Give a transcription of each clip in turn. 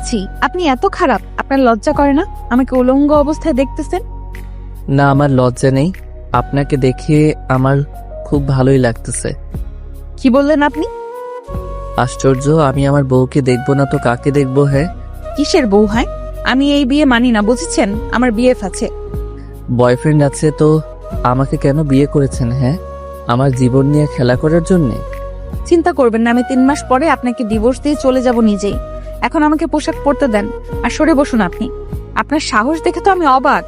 ছি, আপনি এত খারাপ, আপনার লজ্জা করে না? আমাকে উলঙ্গ অবস্থায় দেখতেছেন। না, আমার লজ্জা নেই। আপনাকে দেখে আমার খুব ভালোই লাগতেছে। কি বললেন আপনি? আশ্চর্য, আমি আমার বউকে দেখবো না তো কাকে দেখবো? হ্যাঁ, কিসের বউ? হয় আমি এই বিয়ে মানি না, বুঝেছেন? আমার বিএফ আছে। বয়ফ্রেন্ড আছে তো আমাকে কেন বিয়ে করেছেন? হ্যাঁ, আমার জীবন নিয়ে খেলা করার জন্যে? চিন্তা করবেন না, আমি 3 মাস পরে আপনাকে ডিভোর্স দিয়ে চলে যাব নিজেই। এখন আমাকে পোশাক পরতে দেন আর সরে বসুন আপনি। আপনার সাহস দেখে তো আমি অবাক।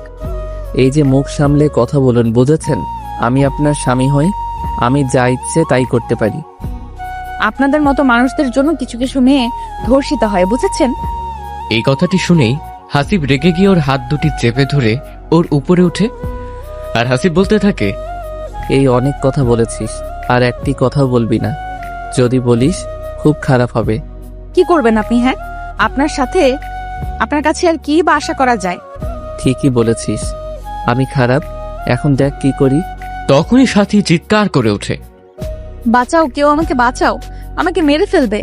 এই যে মুখ সামলে কথা বলুন, বুঝেছেন? আমি আপনার স্বামী হই, আমি যা ইচ্ছে তাই করতে পারি। আপনাদের মতো মানুষদের জন্য কিছু কিছু মেয়ে ধর্ষিত হয়, বুঝেছেন? এই কথাটি শুনেই হাসিব রেগে গিয়ে ওর হাত দুটি চেপে ধরে ওর উপরে উঠে আর হাসিব বলতে থাকে, এই অনেক কথা বলেছিস, আর একটি কথাও বলবি না। যদি বলিস খুব খারাপ হবে। কি করবেন আপনি? হ্যাঁ, আপনার কাছে আর কি বা আশা করা যায়? ঠিকই বলেছিস, আমি খারাপ। এখন দেখ কি করি। তখনই সাথী চিৎকার করে ওঠে। বাঁচাও, কেউ আমাকে বাঁচাও, আমাকে মেরে ফেলবে।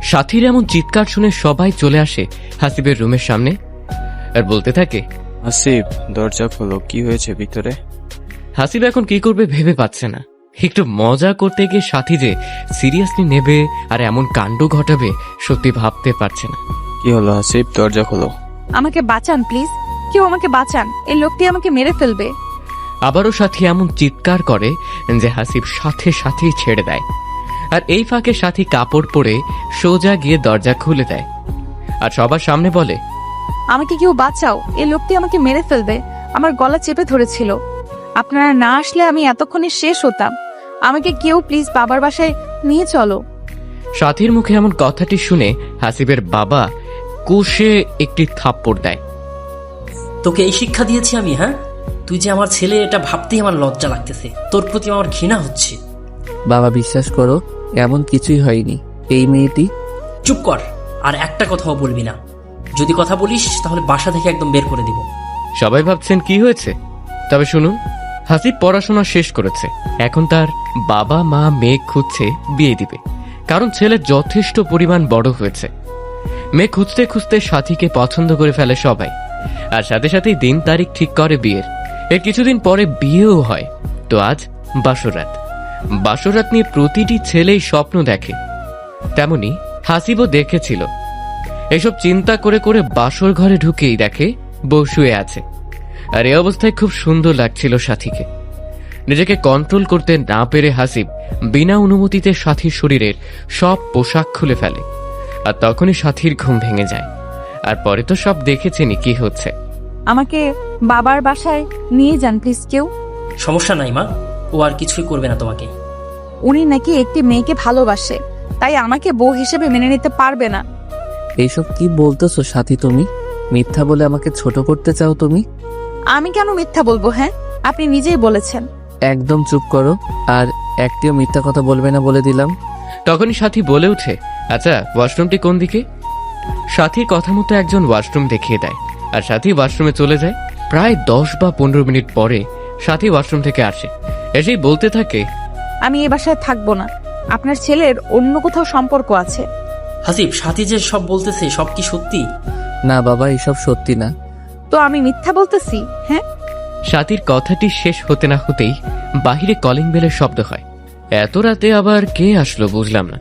সাথীর এমন চিৎকার শুনে সবাই চলে আসে হাসিবের রুমের সামনে আর বলতে থাকে, হাসিব, দরজা খোলো, কি হয়েছে ভিতরে? হাসিব এখন কি করবে ভেবে পাচ্ছে না। একটু মজা করতে গিয়ে সাথী যে সিরিয়াসলি নেবে আর এমন কাণ্ড ঘটাবে সত্যি ভাবতে পারছে না। কি হলো হাসিব, দরজা খোলো। আমাকে বাঁচান প্লিজ, কেউ আমাকে বাঁচান, এই লোকটি আমাকে মেরে ফেলবে। আবারও সাথী এমন চিৎকার করে যে হাসিব সাথে সাথেই ছেড়ে দেয়। আর এই ফাঁকে সাথী কাপড় পরে সোজা গিয়ে দরজা খুলে দেয় আর সবার সামনে বলে, আমাকে কেউ বাঁচাও, এই লোকটি আমাকে মেরে ফেলবে, আমার গলা চেপে ধরেছিল। আপনারা না আসলে আমি এতক্ষণে শেষ হতাম। আমাকে কেউ প্লিজ বাবার বাসায় নিয়ে চলো। সাথীর মুখে এমন কথাটি শুনে হাসিবের বাবা কষে একটি থাপ্পড় দেয়। তোকে এই শিক্ষা দিয়েছি আমি? হ্যাঁ, তুই যে আমার ছেলে, এটা ভাবতেই আমার লজ্জা লাগতেছে। তোর প্রতি আমার ঘৃণা হচ্ছে। বাবা, বিশ্বাস করো, এমন কিছুই হয়নি। এই মেয়েটি। চুপ কর, আর একটা কথাও বলবি না। যদি কথা বলিস তাহলে বাসা থেকে একদম বের করে দিব। সবাই ভাবছেন কি হয়েছে, তবে শুনুন, হাসিব পড়াশোনা শেষ করেছে। এখন তার বাবা মা মেয়ে খুঁজছে বিয়ে দিবে, কারণ ছেলে যথেষ্ট পরিমাণ বড় হয়েছে। মেয়ে খুঁজতে খুঁজতে সাথীকে পছন্দ করে ফেলে সবাই, আর সাথে সাথেই দিন তারিখ ঠিক করে বিয়ের। এর কিছুদিন পরে বিয়েও হয়। তো আজ বাসরাত। বাসরাত নিয়ে প্রতিটি ছেলেই স্বপ্ন দেখে, তেমনি হাসিবও দেখেছিল। এসব চিন্তা করে করে বাসর ঘরে ঢুকেই দেখে বউ শুয়ে আছে। আর এই অবস্থায় খুব সুন্দর লাগছিল সাথীকে। নিজেকে কন্ট্রোল করতে না পেরে হাসিব বিনা অনুমতিতে সাথীর শরীরের সব পোশাক খুলে ফেলে। আর তখনই সাথীর ঘুম ভেঙে যায়। আর পরে তো সব দেখেছেনই কি হচ্ছে। আমাকে বাবার বাসায় নিয়ে যান প্লিজ কেউ। সমস্যা নাই মা, ও আর কিছুই করবে না তোমাকে। উনি নাকি একটি মেয়েকে ভালোবাসে, তাই আমাকে বউ হিসেবে মেনে নিতে পারবে না। এইসব কি বলতেছো সাথী? তুমি মিথ্যা বলে আমাকে ছোট করতে চাও তুমি? আমি কেন মিথ্যা বলবো? হ্যাঁ, আপনি নিজেই বলেছেন। একদম চুপ করো, আর একটিও মিথ্যা কথা বলবে না বলে দিলাম। তখনই সাথী বলে ওঠে, আচ্ছা ওয়াশরুমটি কোন দিকে? সাথীর কথা মতো একজন ওয়াশরুম দেখিয়ে দেয় আর সাথী ওয়াশরুমে চলে যায়। প্রায় 10 বা 15 মিনিট পরে সাথী ওয়াশরুম থেকে আসে। এসেই বলতে থাকে, আমি এই বাসায় থাকবো না, আপনার ছেলের অন্য কোথাও সম্পর্ক আছে। হাসিব, সাথী যে সব বলতেছে সব কি সত্যি? না বাবা, এসব সত্যি না। তো আমি মিথ্যা বলতেছি? হ্যাঁ। সাথীর কথাটি শেষ হতে না হতেই বাহিরে কলিং বেলের শব্দ হয়। এত রাতে আবার কে আসলো বুঝলাম না।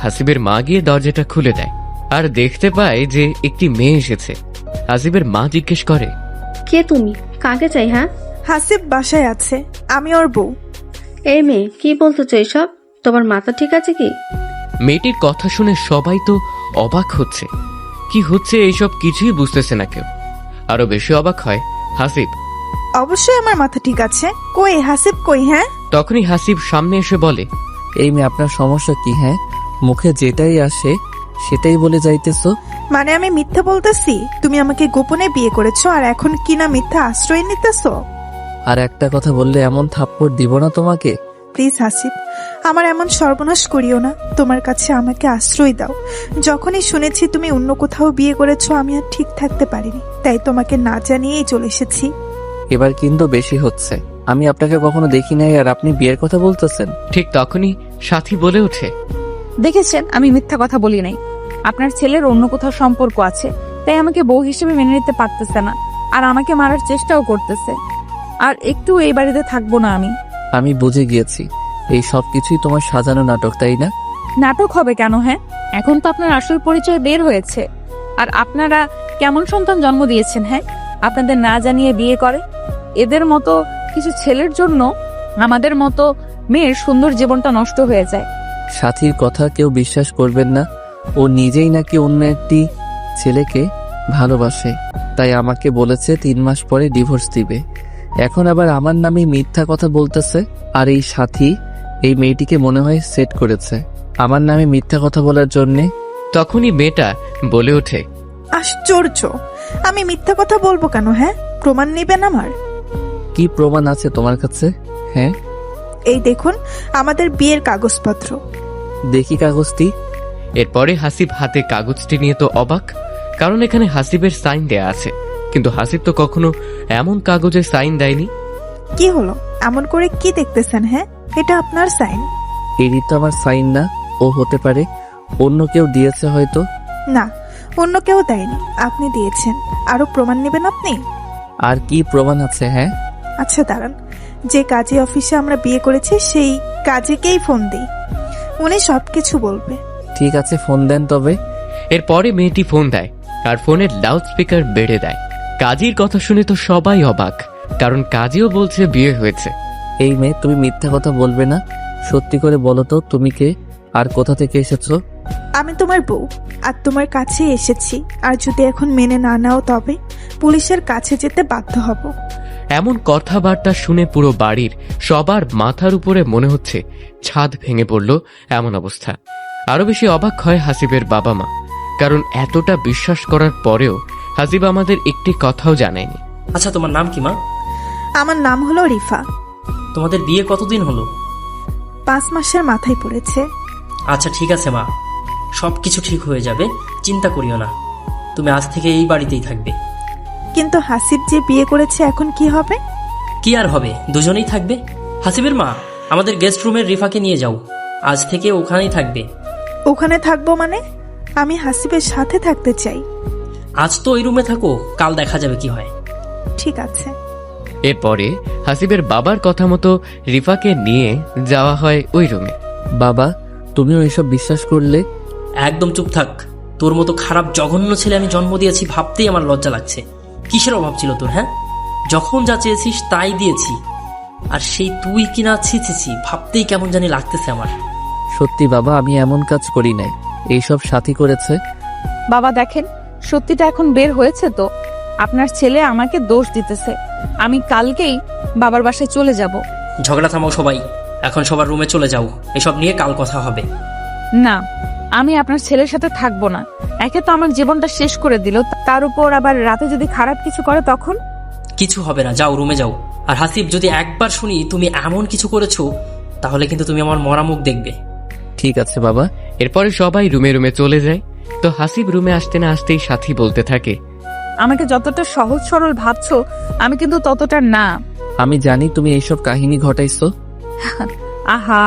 হাসিবের মা গিয়ে দরজাটা খুলে দেয় আর দেখতে পায় যে একটি মেয়ে এসেছে। হাসিবের মা জিজ্ঞেস করে, কে তুমি? কাকে চাই? হ্যাঁ, হাসিব বাসায় আছে, আমি ওর বউ। এই মেয়ে কি বলতেছো এসব? তোমার মাথা ঠিক আছে কি? মেয়েটির কথা শুনে সবাই তো অবাক হচ্ছে। কি হচ্ছে এইসব কিছুই বুঝতেছে না কেউ। আরো বেশি অবাক হয় হাসিব। অবশ্যই আমার মাথা ঠিক আছে। কই হাসিব, কই? হ্যাঁ, তখনই হাসিব সামনে এসে বলে, এই মেয়ে, আপনার সমস্যা কি? হ্যাঁ, মুখে যেটাই আসে সেটাই বলে যাইতেছো। মানে আমি মিথ্যা বলতেছি? তুমি আমাকে গোপনে বিয়ে করেছো আর এখন কিনা মিথ্যা আশ্রয় নিতেছো? আর একটা কথা বললে এমন থাপ্পড় দিব না তোমাকে। প্লিজ হাসিব, আমার এমন সর্বনাশ করিও না। তোমার কাছে আমাকে আশ্রয় দাও। যখনই শুনেছি তুমি অন্য কোথাও বিয়ে করেছো, আমি আর ঠিক থাকতে পারিনি, তাই তোমাকে না জানিয়েই চলে এসেছি। এবার কিন্তু বেশি হচ্ছে। আমি আপনাকে কখনো দেখি নাই আর আপনি বিয়ের কথা বলতেছেন। ঠিক তখনই সাথী বলে ওঠে, দেখেছেন, আমি মিথ্যা কথা বলি নাই। আপনার ছেলের অন্য কোথাও সম্পর্ক আছে, তাই আমাকে বউ হিসেবে মেনে নিতে পারতেছে না, আর আমাকে মারার চেষ্টাও করতেছে। আর একটু এই বাড়িতে থাকবো না আমি। আমি বুঝে গিয়েছি এই সব কিছুই তোমার সাজানো নাটক, তাই না? নাটক হবে কেন? হ্যাঁ, এখন তো আপনার আসল পরিচয় বের হয়েছে। আর আপনারা কেমন সন্তান জন্ম দিয়েছেন? হ্যাঁ, আপনাদের না জানিয়ে বিয়ে করে। এদের মতো কিছু ছেলের জন্য আমাদের মতো মেয়ের সুন্দর জীবনটা নষ্ট হয়ে যায়। সাথীর কথা কেউ বিশ্বাস করবেন না। ও নিজেই নাকি অন্য একটি ছেলেকে ভালোবাসে, তাই আমাকে বলেছে 3 মাস পরে ডিভোর্স দিবে। এখন আবার আমার নামে মিথ্যা কথা বলতেছে। আর এই সাথী এই মেয়েটিকে মনে হয় সেট করেছে আমার নামে মিথ্যা কথা বলার জন্যে। তখনই মেয়েটা বলে ওঠে, আশ্চর্য, আমি মিথ্যা কথা বলবো কেন? হ্যাঁ, প্রমাণ নেবেন আমার? কি প্রমাণ আছে তোমার কাছে? হ্যাঁ, এই দেখুন আমাদের বিয়ের কাগজপত্র। দেখি কাগজটি। এরপরে হাসিব হাতে কাগজটি নিয়ে তো অবাক, কারণ এখানে হাসিবের সাইন দেয়া আছে, কিন্তু হাসিব তো কখনো এমন কাগজে সাইন দেয়নি। কি হলো, এমন করে কি দেখতেছেন? হ্যাঁ, এটা আপনার সাইন। এরই তো আমার সাইন না। ও হতে পারে অন্য কেউ দিয়েছে হয়তো। না, অন্য কেউ দেয়নি, আপনি দিয়েছেন। আরো প্রমাণ নেবেন আপনি? আর কি প্রমাণ আছে? হ্যাঁ, আচ্ছা দাঁড়ান, যে কাজী অফিসে আমরা বিয়ে করেছি সেই কাজীকেই ফোন দিই, উনি সবকিছু বলবে। ঠিক আছে, ফোন দেন তবে। এরপরে মেয়েটি ফোন দেয় আর ফোনের লাউড স্পিকার বেড়ে দেয়। কাজীর কথা শুনে তো সবাই অবাক, কারণ কাজীও বলছে বিয়ে হয়েছে। এই মেয়ে, তুমি মিথ্যা কথা বলবে না। সত্যি করে বলো তো তুমি কে আর কোথা থেকে এসেছো? আমি তোমার বউ, আর তোমার কাছে এসেছি। আর যদি এখন মেনে না নাও তবে পুলিশের কাছে যেতে বাধ্য হব। এমন কথাবার্তা শুনে পুরো বাড়ির সবার মাথার উপরে মনে হচ্ছে ছাদ ভেঙে পড়ল এমন অবস্থা। আরো বেশি অবাক হয় হাসিবের বাবা মা, কারণ এতটা বিশ্বাস করার পরেও হাসিব আমাদের একটি কথাও জানায়নি। আচ্ছা, তোমার নাম কি মা? আমার নাম হলো রিফা। তোমাদের বিয়ে কতদিন হলো? 5 মাসের মাথায় পড়েছে। আচ্ছা ঠিক আছে মা, সব কিছু ঠিক হয়ে যাবে, চিন্তা করিও না। তুমি আজ থেকে এই বাড়িতেই থাকবে। কিন্তু হাসিব যে বিয়ে করেছে এখন কি হবে? কি আর হবে, দুজনেই থাকবে। হাসিবের মা, আমাদের গেস্ট রুমের রিফাকে নিয়ে যাও, আজ থেকে ওখানেই থাকবে। ওখানে থাকবো মানে? আমি হাসিবের সাথে থাকতে চাই। আজ তো ওই রুমে থাকো, কাল দেখা যাবে কি হয়। ঠিক আছে। এরপরে হাসিবের বাবার কথা মতো রিফাকে নিয়ে যাওয়া হয় ওই রুমে। বাবা, তুমিও এসব বিশ্বাস করলে? একদম চুপ থাক। তোর মতো খারাপ জঘন্য ছেলে আমি জন্ম দিয়েছি ভাবতেই আমার লজ্জা লাগছে। কিসের অভাব ছিল তোর? হ্যাঁ, যখন যা চেয়েছিস তাই দিয়েছি, আর সেই তুই কিনা ছিছি, ভাবতেই কেমন জানি লাগতেছে আমার। সত্যি বাবা, আমি এমন কাজ করি নাই, এইসব সাথী করেছে। বাবা দেখেন, সত্যিটা এখন বের হয়েছে তো। আপনার ছেলে আমাকে দোষ দিতেছে। আমি কালকেই বাবার বাসায় চলে যাব। ঝগড়া থামাও সবাই, এখন সবার রুমে চলে যাও, এসব নিয়ে কাল কথা হবে। না, আমি আপনার ছেলের সাথে থাকবো না। একে তো আমার জীবনটা শেষ করে দিল, তার উপর আবার রাতে যদি খারাপ কিছু করে তখন? কিছু হবে না, যাও রুমে যাও। আর হাসিব, যদি একবার শুনি তুমি এমন কিছু করেছো, তাহলে কিন্তু তুমি আমার মরা মুখ দেখবে। ঠিক আছে বাবা। এরপরে সবাই রুমে রুমে চলে যায়। তো হাসিব রুমে আসতে না আসতেই সাথী বলতে থাকে, আমাকে যতটা সহজ সরল ভাবছো আমি কিন্তু ততটা না। আমি জানি তুমি এইসব কাহিনী ঘটাইছো। আহা,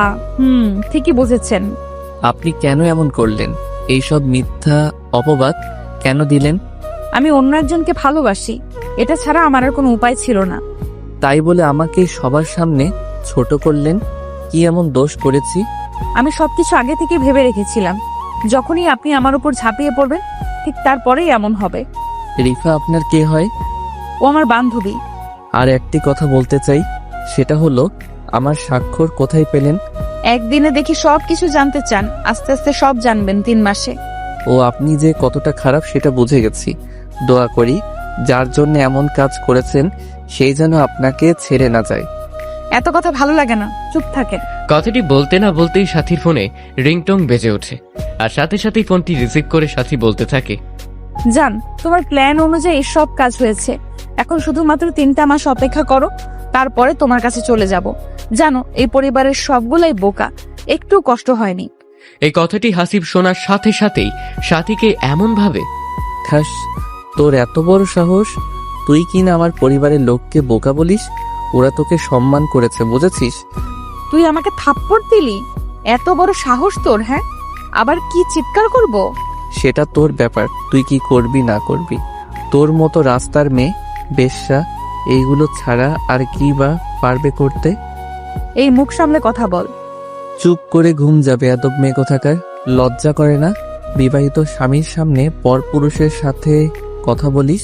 ঠিকই বুঝেছেন। আপনি কেন এমন করলেন? এইসব মিথ্যা অপবাদ কেন দিলেন? আমি অন্য একজনকে ভালোবাসি, এটা ছাড়া আমার আর কোনো উপায় ছিল না। তাই বলে আমাকে সবার সামনে ছোট করলেন। কি এমন দোষ করেছি? আমি সবকিছু আগে থেকে ভেবে রেখেছিলাম, যখনই আপনি আমার উপর ঝাঁপিয়ে পড়বেন ঠিক তারপরেই এমন হবে। রিফা আপনার কে হয়? ও আমার বান্ধবী। আর একটি কথা বলতে চাই, সেটা হলো আমার স্বাক্ষর কোথায় পেলেন? একদিনে দেখি সবকিছু জানতে চান, আস্তে আস্তে সব জানবেন 3 মাসে। ও আপনি যে কতটা খারাপ সেটা বুঝে গেছি। দোয়া করি যার জন্য এমন কাজ করেছেন সেই যেন আপনাকে ছেড়ে না যায়। এত কথা ভালো লাগে না, চুপ থাকেন। কথাটি বলতে না বলতেই সাথীর ফোনে রিংটং বেজে ওঠে, আর সাথে সাথেই ফোনটি রিসিভ করে সাথী বলতে থাকে, জান, তোমার প্ল্যান অনুযায়ী সব কাজ হয়েছে। এখন শুধুমাত্র 3টা মাস অপেক্ষা করো, তারপরে তোমার কাছে চলে যাব। জানো, এই পরিবারের সবগুলাই বোকা, একটু কষ্ট হয়নি। এই কথাটি হাসিব শোনার সাথে সাথেই সাথীকে এমন ভাবে, খাস, তোর এত বড় সাহস! তুই কিনা আমার পরিবারের লোককে বোকা বলিস? ওরা তোকে সম্মান করেছে, বুঝেছিস? তুই আমাকে থাপ্পড় দিলি? এত বড় সাহস তোর? হ্যাঁ, আবার কি চিৎকার করব? সেটা তোর ব্যাপার, তুই কি করবি না করবি। তোর মতো রাস্তার মেয়ে, বেশ্যা, এইগুলো ছাড়া আর কি বা পারবে করতে? এই মুখ সামলে কথা বল। চুপ করে ঘুম যাবে এত মেয়ে কোথাকার। লজ্জা করে না বিবাহিত স্বামীর সামনে পরপুরুষের সাথে কথা বলিস?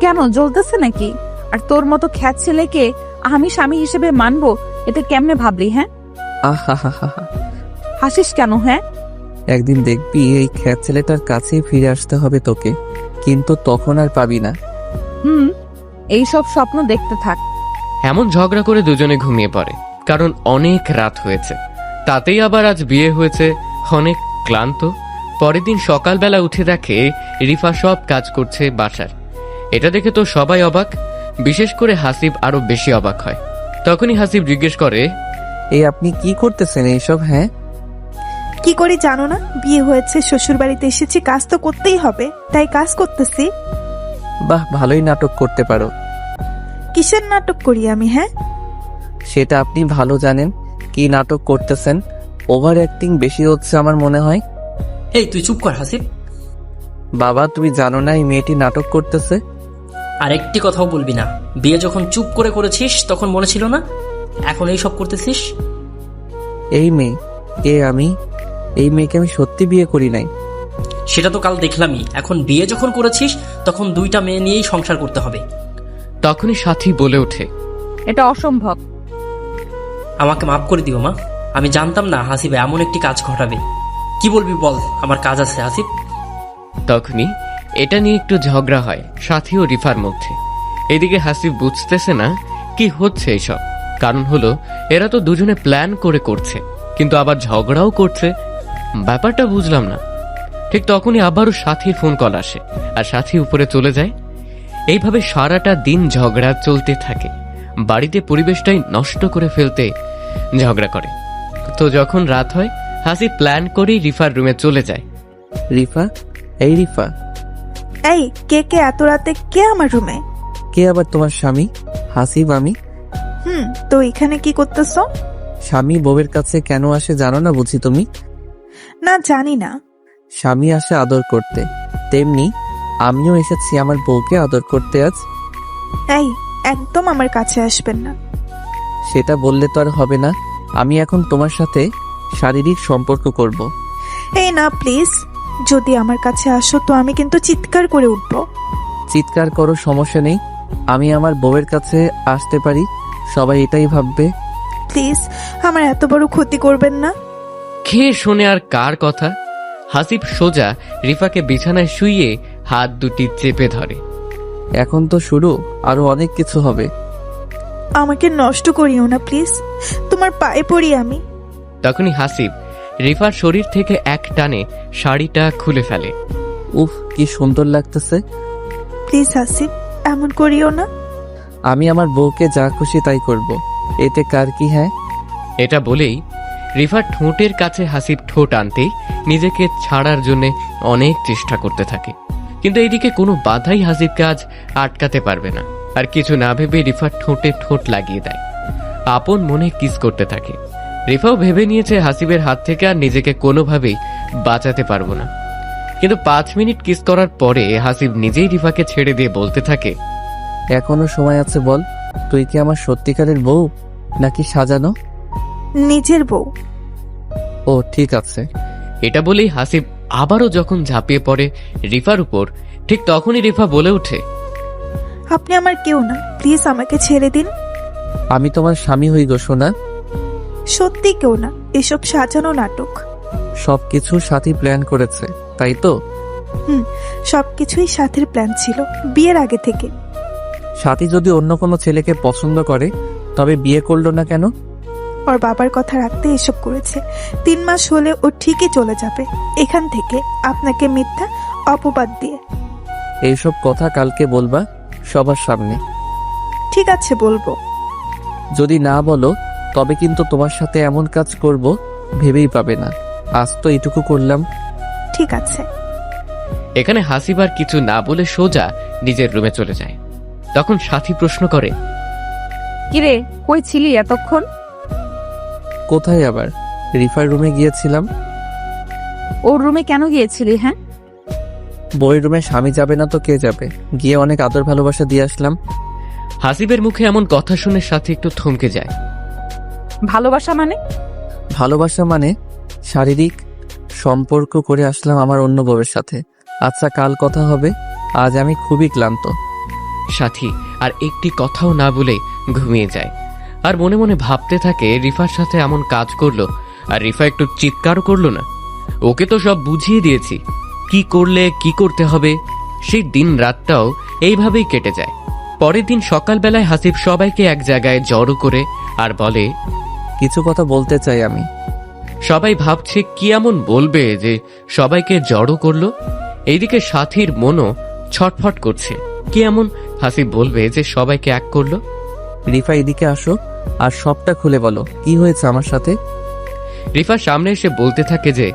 কেন জ্বলতেছে নাকি? আর তোর মতো খ্যাত ছেলেকে আমি স্বামী হিসেবে মানবো, এটা কেমনে ভাবলি? হ্যাঁ, আহা হা হা। হাসিস কেন? হ্যাঁ, একদিন দেখবি এই খ্যাত ছেলেটার কাছেই ফিরে আসতে হবে তোকে, কিন্তু তখন আর পাবি না। এইসব স্বপ্ন দেখতে থাক। এমন ঝগড়া করে দুজনে ঘুমিয়ে পড়ে, কারণ অনেক রাত হয়েছে। তাতেই আবার আজ বিয়ে হয়েছে, অনেক ক্লান্ত। পরের দিন সকালবেলা উঠে দেখে রিফা সব কাজ করছে বাসার। এটা দেখে তো সবাই অবাক, বিশেষ করে হাসিব আরো বেশি অবাক হয়। তখনই হাসিব জিজ্ঞেস করে, এই আপনি কি করতেছেন এইসব? হ্যাঁ, কি করি জানো না? বিয়ে হয়েছে, শ্বশুর বাড়িতে এসেছি, কাজ তো করতেই হবে, তাই কাজ করতেছি। বাহ, ভালোই নাটক করতে পারো। কিসের নাটক করি আমি? হ্যাঁ, সেটা আপনি ভালো জানেন কি নাটক করতেছেন। ওভার অ্যাক্টিং বেশি হচ্ছে আমার মনে হয়। এই তুই চুপ কর হাসিব। বাবা, তুমি জানো না এই মেয়েটি নাটক করতেছে? আর একটি কথাও বলবি না। বিয়ে যখন চুপ করে করেছিস তখন মনে ছিল না, এখন এই সব করতেছিস। এই মেয়ে কে? আমি এই মেয়েকে আমি সত্যি বিয়ে করি নাই। সেটা তো কাল দেখলামই। এখন বিয়ে যখন করেছিস তখন দুইটা মেয়ে নিয়েই সংসার করতে হবে। তখনই সাথী বলে ওঠে, এটা অসম্ভব। আমাকে মাফ করে দিও মা, আমি জানতাম না হাসিব এমন একটি কাজ ঘটাবে। কি বলবি বল, আমার কাজ আছে হাসিব। তখনই এটা নিয়ে একটু ঝগড়া হয় সাথী ও রিফার মধ্যে। এদিকে হাসিব বুঝতেছে না কি হচ্ছে এইসব, কারণ হলো এরা তো দুজনে প্ল্যান করে করছে, কিন্তু আবার ঝগড়াও করছে। ব্যাপারটা বুঝলাম না। ঠিক তখনই আবারও সাথীর ফোন কল আসে, আর সাথী উপরে চলে যায়। এইভাবে সারাটা দিন ঝগড়া চলতে থাকে। বাড়িতে পরিবেশটাই নষ্ট করে ফেলতে ঝগড়া করে। তো যখন রাত হয়, হাসিব প্ল্যান করেই রিফার রুমে চলে যায়। রিফা, এই রিফা। এই কে কে এত রাতে? কে আমার রুমে? কে আবার তোমার স্বামী? হাসিব আমি। তো এখানে কি করতেছো? স্বামী বউয়ের কাছে কেন আসে জানো না বুঝি তুমি? না, জানি না। স্বামী আসে আদর করতে, তেমনি আমিও এসেছি আমার বউকে আদর করতে আজ। এই একদম আমার কাছে আসবেন না। সেটা বললে তো আর হবে না। আমি এখন তোমার সাথে শারীরিক সম্পর্ক করব। এই না প্লিজ, যদি আমার কাছে আসো তো আমি কিন্তু চিৎকার করে উঠবো। চিৎকার করো, সমস্যা নেই। আমি আমার বউয়ের কাছে আসতে পারি, সবাই এটাই ভাববে। প্লিজ আমার এত বড় ক্ষতি করবেন না। খেয়ে শোনে আর কার কথা। হাসিব সোজা রিফাকে বিছানায় শুইয়ে হাত দুটি চেপে ধরে। এখন তো শুরু, আরো অনেক কিছু হবে। আমাকে নষ্ট করিও না প্লিজ, তোমার পায়ে পড়ি আমি। তখনই হাসিব রিফার শরীর থেকে এক টানে শাড়িটা খুলে ফেলে। উফ, কি সুন্দর লাগতেছে। প্লিজ হাসিব, এমন করিও না। আমি আমার বউকে যা খুশি তাই করব, এতে কার কি? হ্যাঁ, এটা বলেই রিফার ঠোঁটের কাছে হাসিব ঠোঁট আনতেই নিজেকে ছাড়ার জন্য অনেক চেষ্টা করতে থাকে, কিন্তু এইদিকে কোনো বাধাই হাসিবকে আজ আটকাতে পারবে না। আর কিছু না ভেবে রিফার ঠোঁটে ঠোঁট লাগিয়ে দেয়, আপন মনে কিস করতে থাকে। রিফাও ভেবে নিয়েছে হাসিবের হাত থেকে আর নিজেকে কোনোভাবেই বাঁচাতে পারবো না। কিন্তু 5 মিনিট কিস করার পরে হাসিব নিজেই রিফাকে ছেড়ে দিয়ে বলতে থাকে, এখনো সময় আছে, বল তুই কি আমার সত্যিকারের বউ নাকি সাজানো? নিজের বউ। ও ঠিক আছে। এটা বলেই হাসিব আবারও যখন ঝাঁপিয়ে পড়ে রিফার উপর, ঠিক তখনই রিফা বলে ওঠে, আপনি আমার কেউ না, প্লিজ আমাকে ছেড়ে দিন। আমি তোমার স্বামী হই গো সোনা। সত্যি কেউ না, এসব সাজানো নাটক। সবকিছু সাথী প্ল্যান করেছে, তাই তো? সবকিছুই সাথের প্ল্যান ছিল বিয়ের আগে থেকে। সাথী যদি অন্য কোনো ছেলেকে পছন্দ করে তবে বিয়ে করলো না কেন? ওর বাবার কথা রাখতে এসব করেছে। 3 মাস হলে ও ঠিকই চলে যাবে এখান থেকে, আপনাকে মিথ্যা অপবাদ দিয়ে। এইসব কথা কালকে বলবা সবার সামনে। ঠিক আছে, বলবো। যদি না বলো তবে কিন্তু তোমার সাথে এমন কাজ করব ভেবেই পাবে না। আজ তো এটুকু করলাম। ঠিক আছে। এখানে হাসিব আর কিছু না বলে সোজা নিজের রুমে চলে যায়। তখন সাথী প্রশ্ন করে, কিরে, কই ছিলি এতক্ষণ? কোথায় আবার? রিফার রুমে গিয়েছিলাম। ওর রুমে কেন গিয়েছিলি? হ্যাঁ, বইয়ের রুমে স্বামী যাবে না তো কে যাবে? গিয়ে অনেক আদর ভালোবাসা দিয়ে আসলাম। হাসিবের মুখে এমন কথা শুনে সাথী একটু থমকে যায়। ভালোবাসা মানে? ভালোবাসা মানে শারীরিক সম্পর্ক করে আসলাম আমার অন্য বউয়ের সাথে। আচ্ছা, কাল কথা হবে, আজ আমি খুবই ক্লান্ত। সাথী আর একটি কথাও না বলে ঘুমিয়ে যায়। আর মনে মনে ভাবতে থাকে রিফার সাথে এমন কাজ করলো, আর রিফা একটু চিৎকারও করলো না। ওকে তো সব বুঝিয়ে দিয়েছি কি করলে কি করতে হবে। সেই দিন রাতটাও এইভাবেই কেটে যায়। পরের দিন সকালবেলায় হাসিব সবাইকে এক জায়গায় জড়ো করে আর বলে, কিছু কথা বলতে চাই আমি। সবাই ভাবছে কি এমন বলবে যে সবাইকে জড়ো করলো। এইদিকে সাথীর মনও ছটফট করছে, কি এমন হাসিব বলবে যে সবাইকে এক করলো। রিফা, এদিকে আসো আর সবটা খুলে বলো, কি হয়েছে আমার সাথে। রিফা সামনে এসে বলতে থাকে যে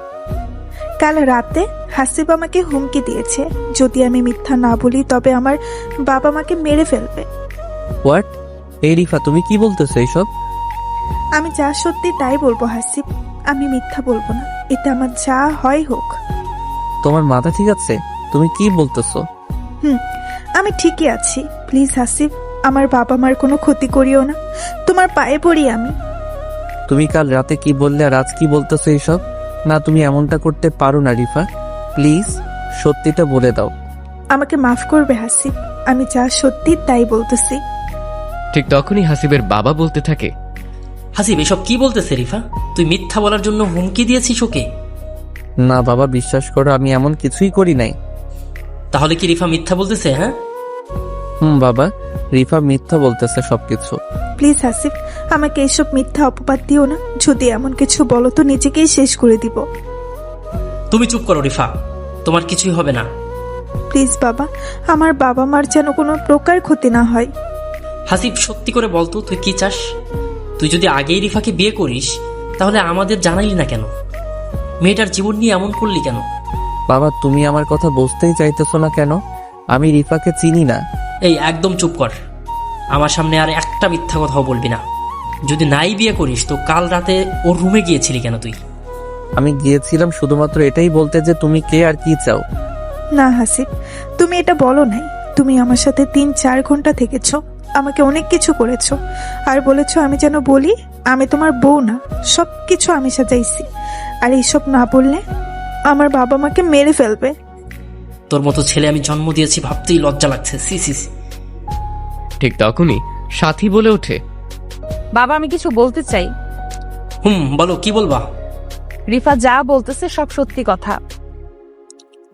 কাল রাতে হাসিব আমাকে হুমকি দিয়েছে, যদি আমি মিথ্যা না বলি তবে আমার বাবা মাকে মেরে ফেলবে। হোয়াট? এই রিফা, তুমি কি বলতেছো এইসব? আমি যা সত্যি তাই বলবো হাসিব, আমি মিথ্যা বলবো না, এটা আমার যা হয় হোক। তোমার মাথা ঠিক আছে? তুমি কি বলতেছো? আমি ঠিকই আছি, প্লিজ হাসিব, আমার বাবা মার কোনো ক্ষতি করিও না, তোমার পায়ে পড়ি আমি। তুমি কাল রাতে কি বললে আর আজ কি বলতেছো এইসব? না, তুমি এমনটা করতে পারো না রিফা, প্লিজ সত্যিটা বলে দাও। আমাকে মাফ করবে হাসিব, আমি যা সত্যি তাই বলতেছি। ঠিক তখনই হাসিবের বাবা বলতে থাকে, হাসিব এসব কি বলতেছে রিফা? তুই মিথ্যা বলার জন্য হুমকি দিয়েছিস ওকে? না বাবা, বিশ্বাস করো, আমি এমন কিছুই করি নাই। তাহলে কি রিফা মিথ্যা বলতেছে? হ্যাঁ, বাবা, রিফা মিথ্যা বলতেছে সবকিছু। প্লিজ হাসিব, আমাকে এসব মিথ্যা অপবাদ দিও না, যদি এমন কিছু বলো তো নিজেকেই শেষ করে দিব। তুমি চুপ করো রিফা, তোমার কিছুই হবে না। প্লিজ বাবা, আমার বাবা মার যেন কোনো প্রকার ক্ষতি না হয়। হাসিব সত্যি করে বলতো তুই কি চাস? তুই যদি আগেই রিফাকে বিয়ে করিস তাহলে আমাদের জানাইলি না কেন? মেয়েটার জীবন নিয়ে এমন করলি কেন? বাবা, তুমি আমার কথা বুঝতেই চাইতেছো না কেন? আমি রিফাকে চিনি না। এই একদম চুপ কর, আমার সামনে আর একটা মিথ্যা কথাও বলবি না। যদি নাই বিয়ে করিস তো কাল রাতে ওর রুমে গিয়েছিলি কেন তুই? আমি গিয়েছিলাম শুধুমাত্র এটাই বলতে যে তুমি কে আর কি চাও। না হাসিব, তুমি এটা বলো নাই, তুমি আমার সাথে 3-4 ঘন্টা থেকেছো, আমাকে অনেক কিছু করেছো, আর বলেছো আমি যেন বলি আমি তোমার বউ না, সব কিছু আমি সাজাইছি, আর এইসব না বললে আমার বাবা মাকে মেরে ফেলবে। তোর মতো ছেলে আমি জন্ম দিয়েছি ভাবতেই লজ্জা লাগছে। সি সি সি। ঠিক তখনই সাথী বলে ওঠে, বাবা, আমি কিছু বলতে চাই। বলো, কি বলবা? রিফা যা বলতেছে সব সত্যি কথা।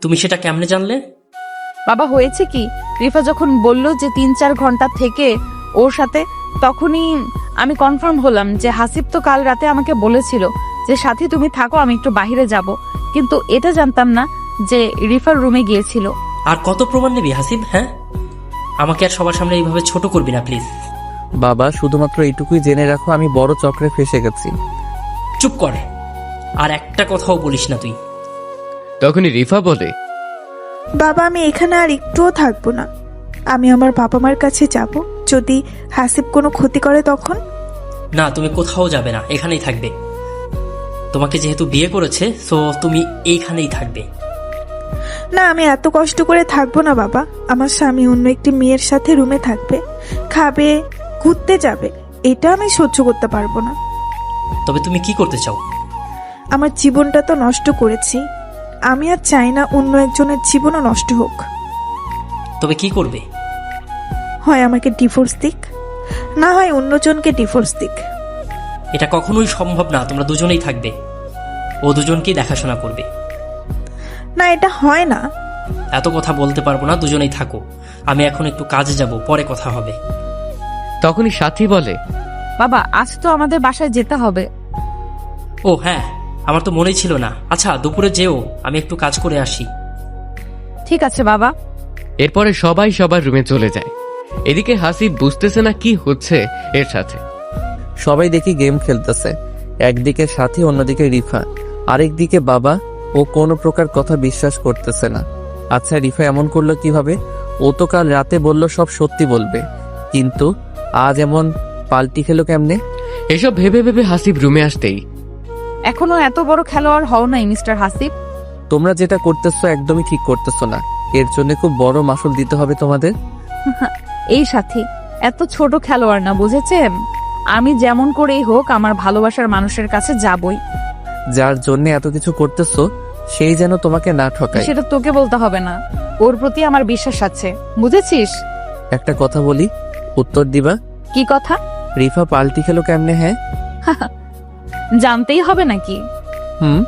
তুমি সেটা কেমনে জানলে? বাবা, হয়েছে কি, রিফা যখন বলল যে 3-4 ঘন্টা থেকে ওর সাথে, তখনই আমি কনফার্ম হলাম যে হাসিব তো কাল রাতে আমাকে বলেছিল যে সাথী তুমি থাকো, আমি একটু বাইরে যাব, কিন্তু এটা জানতাম না যে রিফার রুমে গিয়েছিল। আর কত প্রমাণ নেবি হাসিব? হ্যাঁ, আমাকে আর সবার সামনে এইভাবে ছোট করবি না প্লিজ। বাবা, শুধুমাত্র এইটুকুই জেনে রাখো, আমি বড় চক্রে ফেসে গেছি। চুপ কর, আর একটা কথাও বলিস না তুই। তখনই রিফা বলে, বাবা, আমি এখানে আর একটুও থাকবো না, আমি আমার বাবা মার কাছে যাব, যদি হাসিব কোনো ক্ষতি করে তখন। না, তুমি কোথাও যাবে না, এখানেই থাকবে। তোমাকে যেহেতু বিয়ে করেছে সো তুমি এইখানেই থাকবে। না, আমি এত কষ্ট করে থাকবো না বাবা, আমার স্বামী অন্য একটি মেয়ের সাথে রুমে থাকবে, খাবে, ঘুরতে যাবে, এটা আমি সহ্য করতে পারবো না। তবে তুমি কি করতে চাও? আমার জীবনটা তো নষ্ট করেছি, আমি আর চাই না অন্য একজনের জীবনও নষ্ট হোক। তবে কি করবে? হয় আমাকে ডিভোর্স দিক, না হয় অন্যজনকে ডিভোর্স দিক। এটা কখনোই সম্ভব না, তোমরা দুজনেই থাকবে, ও দুজনকেই দেখাশোনা করবে। না, এটা হয় না। এত কথা বলতে পারবো না, দুজনেই থাকো। আমি এখন একটু কাজে যাব, পরে কথা হবে। তখনই সাথী বলে, বাবা, আজ তো আমাদের বাসায় যেতে হবে। ও হ্যাঁ, আমার তো মনেই ছিল না। আচ্ছা, দুপুরে যেও, আমি একটু কাজ করে আসি। ঠিক আছে বাবা। এরপরে সবাই সবার রুমে চলে যায়। এদিকে হাসিব বুঝতেছে না কি হচ্ছে এর সাথে। সবাই দেখি গেম খেলতেছে, একদিকে সাথী, অন্যদিকে রিফা, আরেকদিকে বাবা। ও কোনো প্রকার কথা বিশ্বাস করতেছে না। আচ্ছা, রিফা এমন করলো কিভাবে? ও তো কাল রাতে বলল সব সত্যি বলবে, কিন্তু আজ এমন পাল্টি খেলো কেমনে? এসব ভেবে ভেবে হাসিব রুমে আসতেই, এখনো এত বড় খেলোয়াড় হও নাই মিস্টার হাসিব। তোমরা যেটা করতেছো একদমই ঠিক করতেছো না। এর জন্য খুব বড় মাসুল দিতে হবে তোমাদের। এই সাথী এত ছোট খেলোয়াড় না, বুঝেছেন? আমি যেমন করেই হোক আমার ভালোবাসার মানুষের কাছে যাবই। যার জন্য এত কিছু করতেছো সেই যেন তোমাকে না ঠকায়। সেটা তোকে বলতে হবে না, ওর প্রতি আমার বিশ্বাস আছে, বুঝেছিস? একটা কথা বলি, উত্তর দিবা? কি কথা? রিফা পাল্টি খেলো কেমনে? হ্যাঁ, জানতেই হবে নাকি? হুম।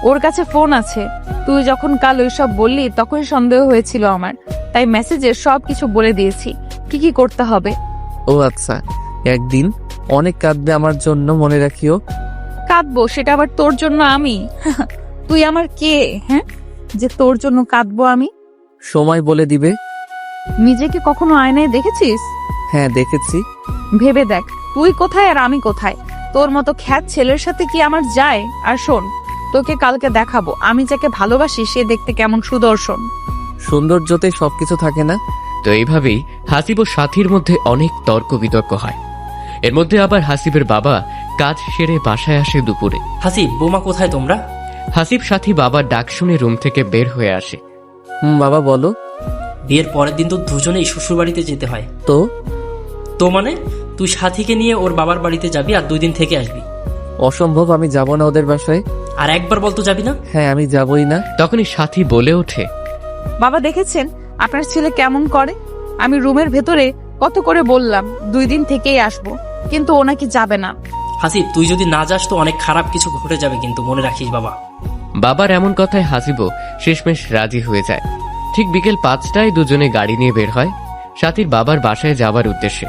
ওর কাছে ফোন আছে। তুই যখন কাল ওইসব বললি তখনই সন্দেহ হয়েছিল আমার, তাই মেসেজে সবকিছু বলে দিয়েছি কি কি করতে হবে। ও আচ্ছা, একদিন অনেক কাঁদবে আমার জন্য, মনে রাখিও। কাঁদবো সেটা আবার তোর জন্য আমি? তুই আমার কে, হ্যাঁ, যে তোর জন্য কাঁদবো আমি? সময় বলে দিবে। নিজেকে কখনো আয়নায় দেখেছিস? হ্যাঁ দেখেছি। ভেবে দেখ তুই কোথায় আর আমি কোথায়। তোর মতো খ্যাত ছেলের সাথে কি আমার যায়? আর শোন, তোকে কালকে দেখাবো আমি যাকে ভালোবাসি সে দেখতে কেমন সুদর্শন। সৌন্দর্যতে সবকিছু থাকে না। তো এইভাবেই হাসিব ও সাথীর মধ্যে অনেক তর্ক বিতর্ক হয়। এর মধ্যে আবার হাসিবের বাবা কাজ সেরে বাসায় আসে দুপুরে। হাসিব, বোমা কোথায় তোমরা? হাসিব সাথী বাবার ডাক শুনে রুম থেকে বের হয়ে আসে। বাবা বলো। বিয়ের পরের দিন তো দুজনেই শ্বশুর বাড়িতে যেতে হয়। তো তো মানে তুই সাথীকে নিয়ে ওর বাবার বাড়িতে যাবি আর 2 দিন থেকে আসবি। অসম্ভব, আমি যাব না ওদের বাসায়। আর একবার বলতো যাবি না? হ্যাঁ আমি যাবই না। তখনই সাথী বলে ওঠে, বাবা দেখেছেন আপনার ছেলে কেমন করে? আমি রুমের ভেতরে কত করে বললাম 2 দিন থেকেই আসবো, কিন্তু ও নাকি যাবে না। হাসিব, তুই যদি না যাস তো অনেক খারাপ কিছু ঘটে যাবে, কিন্তু মনে রাখিস বাবা। বাবার এমন কথায় হাসিব শেষমেশ রাজি হয়ে যায়। ঠিক বিকেল 5টায় দুজনে গাড়ি নিয়ে বের হয় সাথীর বাবার বাসায় যাওয়ার উদ্দেশ্যে।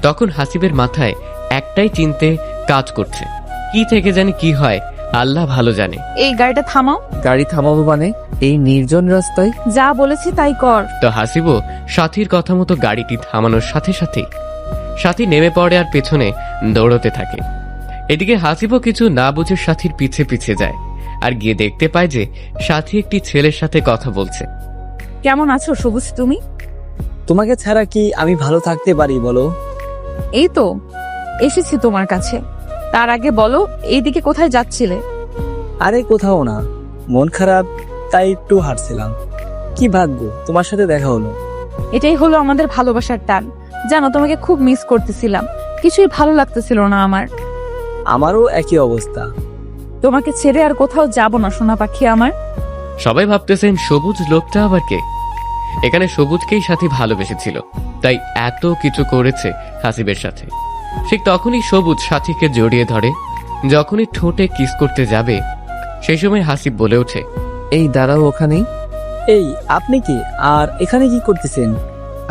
তখন হাসিবের মাথায় একটাই চিন্তে কাজ করছে, কি থেকে জানি কি হয় আল্লাহ ভালো জানে। এই গাড়িটা থামাও। গাড়ি থামাবো মানে? এই নির্জন রাস্তায়? যা বলেছি তাই কর। তো হাসিব সাথীর কথা মতো গাড়িটি থামানোর সাথে সাথেই সাথী নেমে পড়ে আর পেছনে দৌড়তে থাকে। এদিকে হাসিব কিছু না বুঝে সাথীর পিছে পিছে যায় আর গিয়ে দেখতে পায় যে সাথী একটি ছেলের সাথে কথা বলছে। কেমন আছো সবুজ তুমি? তোমাকে ছাড়া কি আমি ভালো থাকতে পারি বলো? এই তো এসেছি তোমার কাছে। তার আগে বলো এইদিকে কোথায় যাচ্ছিলে? আরে কোথাও না, মন খারাপ তাই একটু হাঁটছিলাম। কি ভাগ্য তোমার সাথে দেখা হলো। এটাই হলো আমাদের ভালোবাসার টান। জানো তোমাকে খুব মিস করতেছিলাম, কিছুই ভালো লাগতেছিল না আমার। আমারও একই অবস্থা। তোমাকে ছেড়ে আর কোথাও যাব না সোনা পাখি আমার। সবাই ভাবতেছেন সবুজ লোকটা আবার কে। এখানে সবুজকেই সাথী ভালোবেসেছিল, তাই এত কিছু করেছে হাসিবের সাথে। ঠিক তখনই সবুজ সাথীকে জড়িয়ে ধরে। যখনই ঠোঁটে কিস করতে যাবে সেই সময় হাসিব বলে ওঠে, এই দাঁড়াও ওখানেই। এই আপনি কি আর এখানে কি করতেছেন?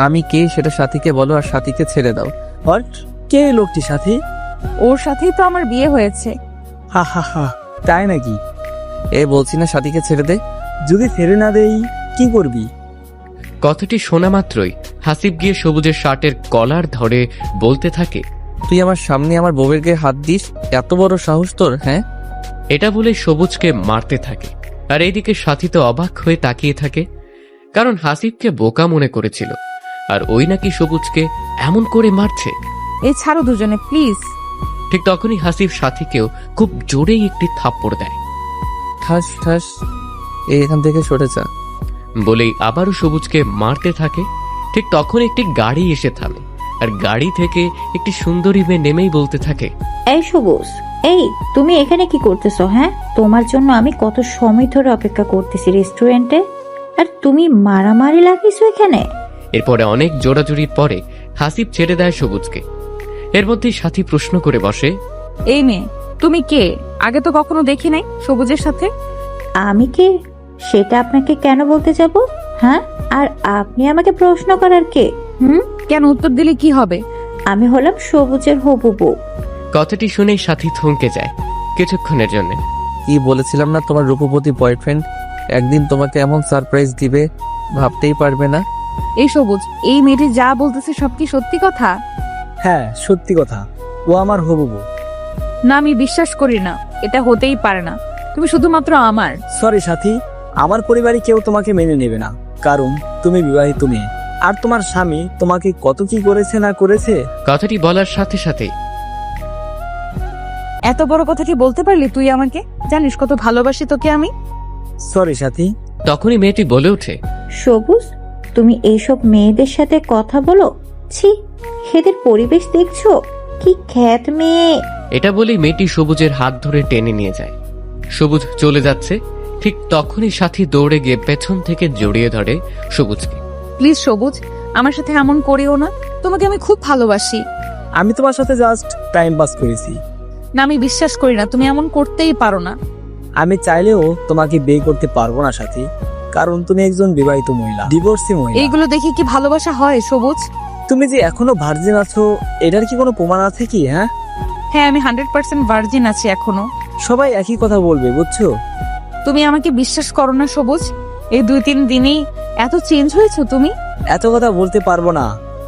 আমি কে সেটা সাথীকে বলো আর সাথীকে ছেড়ে দাও। হট, কে এই লোকটি সাথী? ওর সাথেই তো আমার বিয়ে হয়েছে। হা হা হা, তাই নাকি? বলছি না সাথীকে ছেড়ে দে। যদি ছেড়ে না দেই কি করবি? কথাটি শোনা মাত্রই হাসিব গিয়ে সবুজের শার্টের কলার ধরে বলতে থাকে, তুই আমার সামনে আমার বউয়ের গায়ে হাত দিস? এত বড় সাহস তোর? হ্যাঁ। এটা বলে সবুজকে মারতে থাকে। আর এইদিকে সাথী তো অবাক হয়ে তাকিয়ে থাকে, কারণ হাসিবকে বোকা মনে করেছিল আর ওই নাকি সবুজকে এমন করে মারছে। এই ছাড়ো দুজনে প্লিজ। ঠিক তখনই হাসিব সাথীকেও খুব জোরেই একটি থাপ্পড় দেয়। ঠাস ঠাস, এখান থেকে সরে যা। বলেই আবারও সবুজকে মারতে থাকে। ঠিক তখন একটি গাড়ি এসে থামে আর গাড়ি থেকে একটি সুন্দরী মেয়ে নেমেই বলতে থাকে, এই সবুজ, এই তুমি এখানে কি করতেছো? হ্যাঁ, তোমার জন্য আমি কত সময় ধরে অপেক্ষা করতেছি রেস্টুরেন্টে, আর তুমি মারামারি লাগিয়েছো এখানে। এরপরে অনেক জোড়াজুড়ির পরে হাসিব ছেড়ে দেয় সবুজকে। এর মধ্যেই সাথী প্রশ্ন করে বসে, এই মেয়ে তুমি কে? আগে তো কখনো দেখি নাই সবুজের সাথে। আমি কে সেটা আপনাকে কেন বলতে যাব? হ্যাঁ, আর আপনি আমাকে প্রশ্ন করার কে? কেন, উত্তর দিলে কি হবে? আমি হলাম সবুজের হবু বউ। কথাটি শুনেই সাথী থমকে যায় কিছুক্ষণের জন্য। কি বলেছিলাম না তোমার রূপবতী বয়ফ্রেন্ড একদিন তোমাকে এমন সারপ্রাইজ দিবে, ভাবতেই পারবে না। এই সবুজ, এই মেয়েটি যা বলতেছে সব কি সত্যি কথা? হ্যাঁ সত্যি কথা, ও আমার হবু বউ। না, আমি বিশ্বাস করি না, এটা হতেই পারে না। তুমি শুধুমাত্র আমার। সরি সাথী, আমার পরিবারে কেউ তোমাকে মেনে নেবে না, কারণ তুমি বিবাহিত মেয়ে। আর তোমার স্বামী তোমাকে কত কি করেছে না করেছে। কথাটি বলার সাথে সাথেই এত বড় কথাটি বলতে পারলি তুই আমাকে? জানিস কত ভালোবাসি তোকে আমি। সরি সাথী। তখনই মেয়েটি বলে ওঠে, সবুজ, তুমি এইসব মেয়েদের সাথে কথা বলো? ছি, এদের পরিবেশ দেখছো? কি খ্যাত মেয়ে। এটা বলেই মেয়েটি সবুজের হাত ধরে টেনে নিয়ে যায়। সবুজ চলে যাচ্ছে, ঠিক তখনই সাথী দৌড়ে গিয়ে পেছন থেকে জড়িয়ে ধরে সবুজকে। প্লিজ সবুজ, আমার সাথে এমন করিও না, তোমাকে আমি খুব ভালোবাসি। আমি তোমার সাথে জাস্ট টাইম পাস করেছি। না, আমি বিশ্বাস করি না, তুমি এমন করতেই পারো না। আমি চাইলেও তোমাকে বিয়ে করতে পারবো না সাথী, কারণ তুমি একজন বিবাহিত মহিলা, ডিভোর্সি মহিলা। এইগুলো দেখে কি ভালোবাসা হয় সবুজ? তুমি যে এখনো ভার্জিন আছো, এটার কি কোনো প্রমাণ আছে কি? হ্যাঁ, আমি 100% ভার্জিন আছি এখনো। সবাই একই কথা বলবে, বুঝছো? তুমি আমাকে বিশ্বাস করো না সবুজ? এই 2-3 দিনেই এত চেঞ্জ হয়েছো তুমি। এত কথা বলতে পারবো না,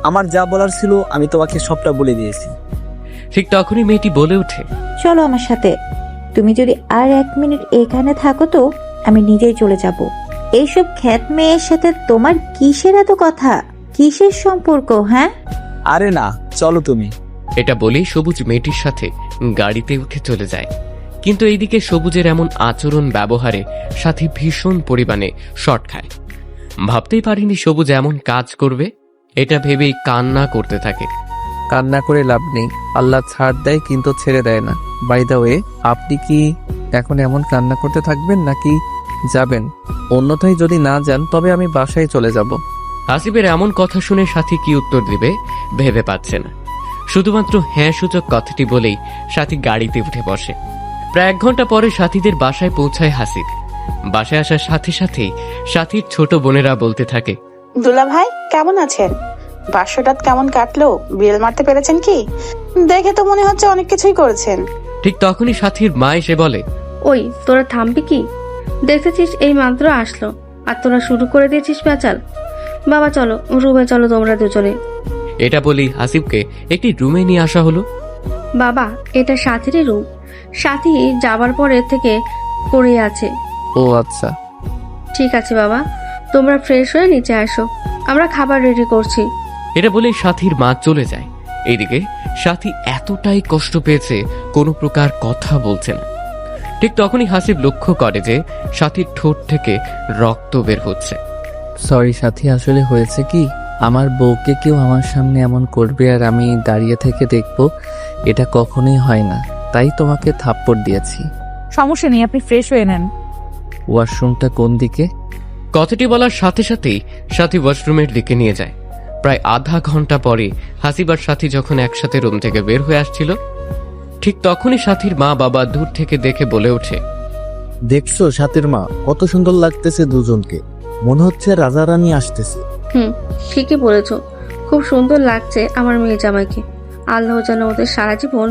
আমার যা বলার ছিল আমি তোমাকে সবটা বলে দিয়েছি। ঠিক তখনই মেয়েটি বলে ওঠে, চলো আমার সাথে। তুমি যদি আর 1 মিনিট এখানে থাকো তো আমি নিজেই চলে যাব। এইসব খ্যাত মেয়ের সাথে তোমার কিসের এত কথা, কিসের সম্পর্ক? হ্যাঁ, আরে না, চলো তুমি। এটা বলেই সবুজ মেয়েটির সাথে গাড়িতে উঠে চলে যায়। কিন্তু এইদিকে সবুজের এমন আচরণ ব্যবহারে সাথী ভীষণ পরিমাণে শর্ট খায়। ভাবতেই পারিনি সবুজ এমন কাজ করবে। এটা ভেবেই কান্না করতে থাকে। কান্না করে লাভ নেই, আল্লাহ ছাড় দেয় কিন্তু ছেড়ে দেয় না। বাই দ্য ওয়ে, আপনি কি এখন এমন কান্না করতে থাকবেন নাকি যাবেন? অন্যথায় যদি না যান তবে আমি বাসায় চলে যাব। হাসিবের এমন কথা শুনে সাথী কি উত্তর দিবে ভেবে পাচ্ছে না। শুধুমাত্র হ্যাঁ সূচক কথাটি বলেই সাথী গাড়িতে উঠে বসে। প্রায় 1 ঘন্টা পরে সাথীদের বাসায় পৌঁছায় হাসিব। বাসায় আসার সাথে সাথেই সাথীর ছোট বোনেরা বলতে থাকে, দুলা ভাই কেমন আছেন? বাসরাত কেমন কাটলো? বিড়াল মারতে পেরেছেন কি? দেখে তো মনে হচ্ছে অনেক কিছুই করেছেন। ঠিক তখনই সাথীর মা এসে বলে, ওই তোরা থামবি কি? দেখতেছিস এই মাত্র আসলো আর তোরা শুরু করে দিয়েছিস পেঁচাল। বাবা চলো রুমে, চলো তোমরা দুজনে। এটা বলেই হাসিবকে একটি রুমে নিয়ে আসা হলো। বাবা এটা সাথীরই রুম, সাথী যাবার পরে থেকে পড়ে আছে। ও আচ্ছা, ঠিক আছে বাবা, তোমরা ফ্রেশ হয়ে নিচে আসো, আমরা খাবার রেডি করছি। এটা বলেই সাথীর মা চলে যায়। এইদিকে সাথী এতটাই কষ্ট পেয়েছে কোনো প্রকার কথা বলছে না। ঠিক তখনই হাসিব লক্ষ্য করে যে সাথীর ঠোঁট থেকে রক্ত বের হচ্ছে। সরি সাথী, আসলে হয়েছে কি, আমার বউকে কেউ আমার সামনে এমন করবে আর আমি দাঁড়িয়ে থেকে দেখব, এটা কখনোই হয় না, তাই তোমাকে থাপ্পড় দিয়েছি। সমস্যা নেই, আপনি ফ্রেশ হয়ে নেন। ওয়াশরুমটা কোন দিকে? কথাটি বলার সাথে সাথেই সাথী ওয়াশরুমের দিকে নিয়ে যায়। প্রায় আধা ঘন্টা পরে হাসিব আর সাথী যখন একসাথে রুম থেকে বের হয়ে আসছিল, ঠিক তখনই সাথীর মা বাবা দূর থেকে দেখে বলে ওঠে, দেখছো সাথীর মা, কত সুন্দর লাগতেছে দুজনকে, মনে হচ্ছে রাজা রানী আসতেছে। ঠিকই বলেছো, খুব সুন্দর লাগছে আমার মেয়ে জামাইকে। আল্লাহ যেন ওদের সারা জীবন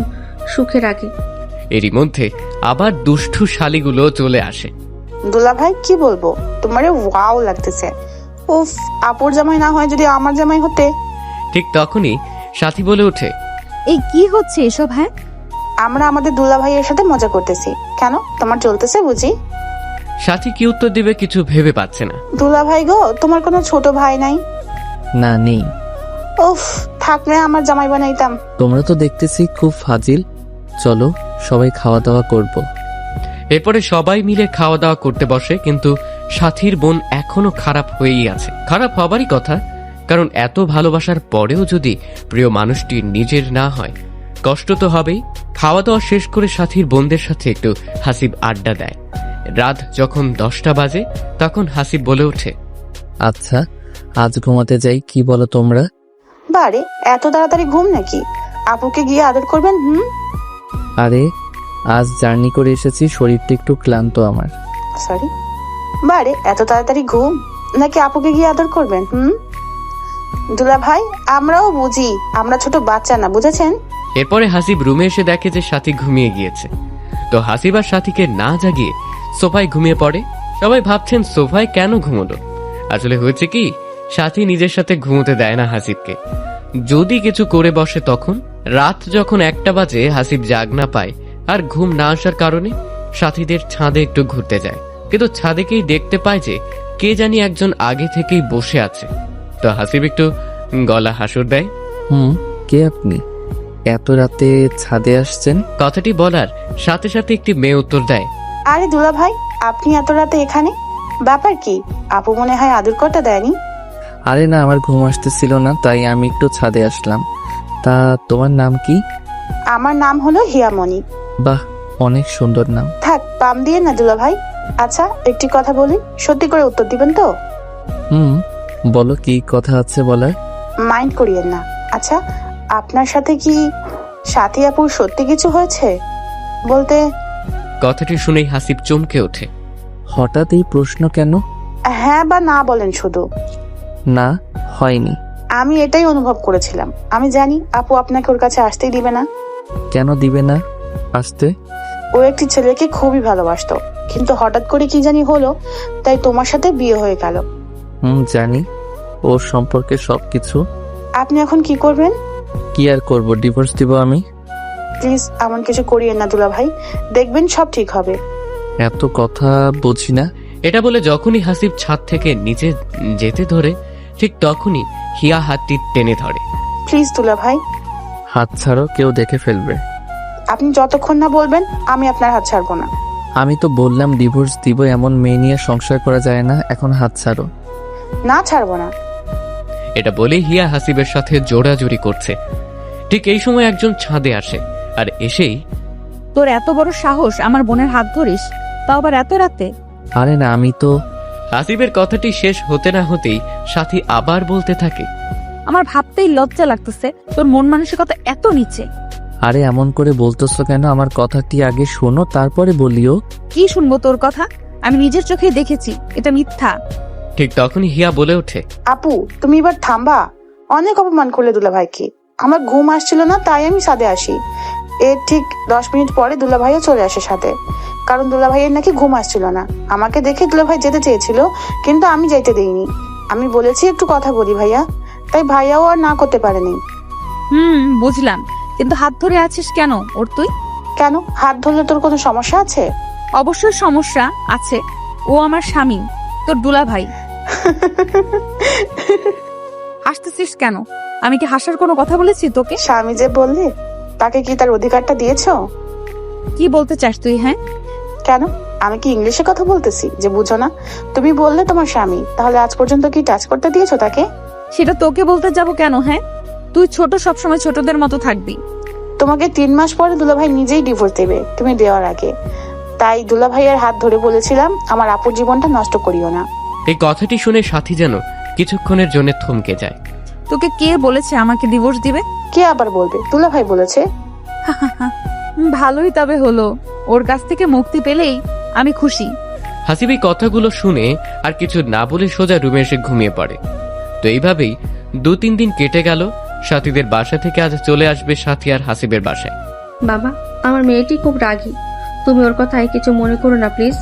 সুখে রাখে। এরই মধ্যে আবার দুষ্টু শালিগুলো চলে আসে। দুলা ভাই কি বলবো, তোমারে ওয়াও লাগতেছে। উফ, আপুর জামাই না হয় যদি আমার জামাই হতে। ঠিক তখনই সাথী বলে ওঠে, এই কি হচ্ছে এসব? আমরা আমাদের দুলা ভাইয়ের সাথে মজা করতেছি, কেন তোমার চলতেছে বুঝি? সাথী কি উত্তর দিবে কিছু ভেবে পাচ্ছে না। দুলা ভাই গো, তোমার কোনো ছোট ভাই নাই? না, নেই। উফ, থাকলে আমার জামাই বানাইতাম। তোমরা তো দেখতেছি খুব ফাজিল, চলো সবাই খাওয়া দাওয়া করব। এরপরে সবাই মিলে খাওয়া দাওয়া করতে বসে, কিন্তু সাথীর বোন এখনো খারাপ হয়েই আছে। খারাপ হবারই কথা, কারণ এত ভালোবাসার পরেও যদি প্রিয় মানুষটি নিজের না হয় কষ্ট তো হবেই। খাওয়া দাওয়া শেষ করে সাথীর বোনদের সাথে একটু হাসিব আড্ডা দেয়। রাত যখন 10টা বাজে তখন হাসিব বলে ওঠে, আচ্ছা আজ ঘুমাতে যাই, কি বলো তোমরা? বারে এত তাড়াতাড়ি ঘুম নাকি? আপুকে গিয়ে আদর করবেন। আরে আজ জার্নি করে এসেছি, শরীরটা একটু ক্লান্ত আমার। সরি, বারে এত তাড়াতাড়ি ঘুম নাকি আপুকে গিয়ে আদর করবেন? দুলা ভাই আমরাও বুঝি, আমরা ছোট বাচ্চা না, বুঝেছেন? এরপরে হাসিব রুমে এসে দেখে যে সাথী ঘুমিয়ে গিয়েছে। তো হাসিব আর সাথীকে না জাগিয়ে সোফায় ঘুমিয়ে পড়ে। সবাই ভাবছেন সোফায় কেন ঘুমোলো। আসলে হয়েছে কি, সাথী নিজের সাথে ঘুমোতে দেয় না হাসিবকে। যদি কিছু করে বসে তখন রাত যখন 1টা বাজে হাসিব জাগ না পায় আর ঘুম না আসার কারণে সাথীদের ছাদে একটু ঘুরতে যায়। কিন্তু ছাদেকেই দেখতে পায় যে কে জানি একজন আগে থেকেই বসে আছে। তো হাসিব একটু গলা হাসুর দেয়। কে আপনি? এত রাতে ছাদে আসছেন? কথাটি বলার সাথে সাথে একটি মেয়ে উত্তর দেয়, আরে দুলা ভাই, আপনি এত রাতে এখানে? ব্যাপার কি? আপু মনে হয় আদর করতে দেয়নি? আরে না, আমার ঘুম আসতেছিল না, তাই আমি একটু ছাদে আসলাম। তা তোমার নাম কি? আমার নাম হলো হিয়ামণি। বাহ, অনেক সুন্দর নাম। থাক, পাম দিয়ে না দুলা ভাই। আচ্ছা, একটি কথা বলি, সত্যি করে উত্তর দিবেন তো? হুম, বলো, কি কথা আছে বলার? মাইন্ড করিয়েন না। আচ্ছা, আপনার সাথে কি সাথী আপুর সত্যি কিছু হয়েছে? বলতে কথাটি শুনেই হাসিব চমকে ওঠে। হঠাৎ এই প্রশ্ন কেন? হ্যাঁ বা না বলেন শুধু। না, হয়নি। আমি এটাই অনুভব করেছিলাম। আমি জানি আপু আপনাকে ওর কাছে আসতেই দিবে না। কেন দিবে না আসতে? ও একটি ছেলেকে খুবই ভালোবাসতো, কিন্তু হঠাৎ করে কি জানি হলো, তাই তোমার সাথে বিয়ে হয়ে গেল। জানি, ওর সম্পর্কে সবকিছু। আপনি এখন কি করবেন? কি আর করব, ডিভোর্স দিব আমি। প্লিজ এমন কিছু করিয়েন না দুলা ভাই, দেখবেন সব ঠিক হবে। এত কথা বুঝি না। এটা বলে যখনই হাসিব ছাদ থেকে নিচে যেতে ধরে, ঠিক তখনই হিয়া হাতটি টেনে ধরে। প্লিজ দুলা ভাই, হাত ছাড়ো, কেউ দেখে ফেলবে। আপনি যতক্ষণ না বলবেন আমি আপনার হাত ছাড়বো না। আমি তো বললাম ডিভোর্স দিব, এমন মেয়ে নিয়ে সংসার করা যায় না। এখন হাত ছাড়ো। না, ছাড়বো না। এটা বলে হিয়া হাসিবের সাথে জোড়াজুড়ি করছে। ঠিক এই সময় একজন ছাদে আসে, আর এসেই তোর এত বড় সাহস আমার বোনের হাত ধরিস, তাও আবার এত রাতে? আরে না, আমি তো। হাসিবের কথাটি শেষ হতে না হতেই সাথী আবার বলতে থাকে। আমার ভাবতেই লজ্জা লাগতেছে, তোর মন মানসিকতা এত নিচে। আরে এমন করে বলতেছো কেন? আমার কথাটি আগে শোনো, তারপরে বলিও। কি শুনবো তোর কথা? আমি নিজের চোখেই দেখেছি, এটা মিথ্যা। ঠিক তখনই হিয়া বলে ওঠে। আপু তুমি এবার থামবা, অনেক অপমান করলে দুলা ভাইকে। আমার ঘুম আসছিল না, তাই আমি সাথে আসি। এর ঠিক 10 মিনিট পরে দুলা ভাইও চলে আসে সাথে, কারণ দুলা ভাইয়ের নাকি ঘুম আসছিল না। আমাকে দেখে দুলা ভাই যেতে চেয়েছিল, কিন্তু আমি যাইতে দেইনি। আমি বলেছি একটু কথা বলি ভাইয়া, তাই ভাইয়াও আর না করতে পারেনি। বুঝলাম, কিন্তু হাত ধরে আছিস কেন ওর তুই? কেন হাত ধরলে তোর কোনো সমস্যা আছে? অবশ্যই সমস্যা আছে, ও আমার স্বামী, তোর দুলা ভাই। হাসতেছিস কেন? আমি কি হাসার কোনো কথা বলেছি তোকে? স্বামী যে বললে, তাকে কি তার অধিকারটা দিয়েছো? কি বলতে চাস তুই? হ্যাঁ, কেন? আমি কি ইংলিশে কথা বলতেছি যে বুঝো না? তুমি বললে তোমার স্বামী, তাহলে আজ পর্যন্ত কি টাচ করতে দিয়েছো তাকে? সেটা তোকে বলতে যাব কেন? হ্যাঁ, তুই ছোট, সবসময় ছোটদের মতো থাকবি। তোমাকে 3 মাস পরে দুলাভাই নিজেই ডিভোর্স দেবে, তুমি দেওয়ার আগে। তাই দুলাভাইয়ের হাত ধরে বলেছিলাম আমার আপুর জীবনটা নষ্ট করিও না। এই কথাটি শুনে সাথী যেন কিছুক্ষণের জন্য থমকে যায়। তোকে কে বলেছে আমাকে ডিভোর্স দিবে? কে আবার বলবে? দুলাভাই বলেছে। ভালোই তবে হলো, ওর কাছ থেকে মুক্তি পেলেই আমি খুশি। হাসিব এই কথাগুলো শুনে আর কিছু না বলে সোজা রুমে এসে ঘুমিয়ে পড়ে। তো এইভাবেই 2-3 দিন কেটে গেল। সাথীদের বাসা থেকে আজ চলে আসবে সাথী আর হাসিবের বাসায়। বাবা, আমার মেয়েটি খুব রাগী, তুমি ওর কথায় কিছু মনে করো না প্লিজ।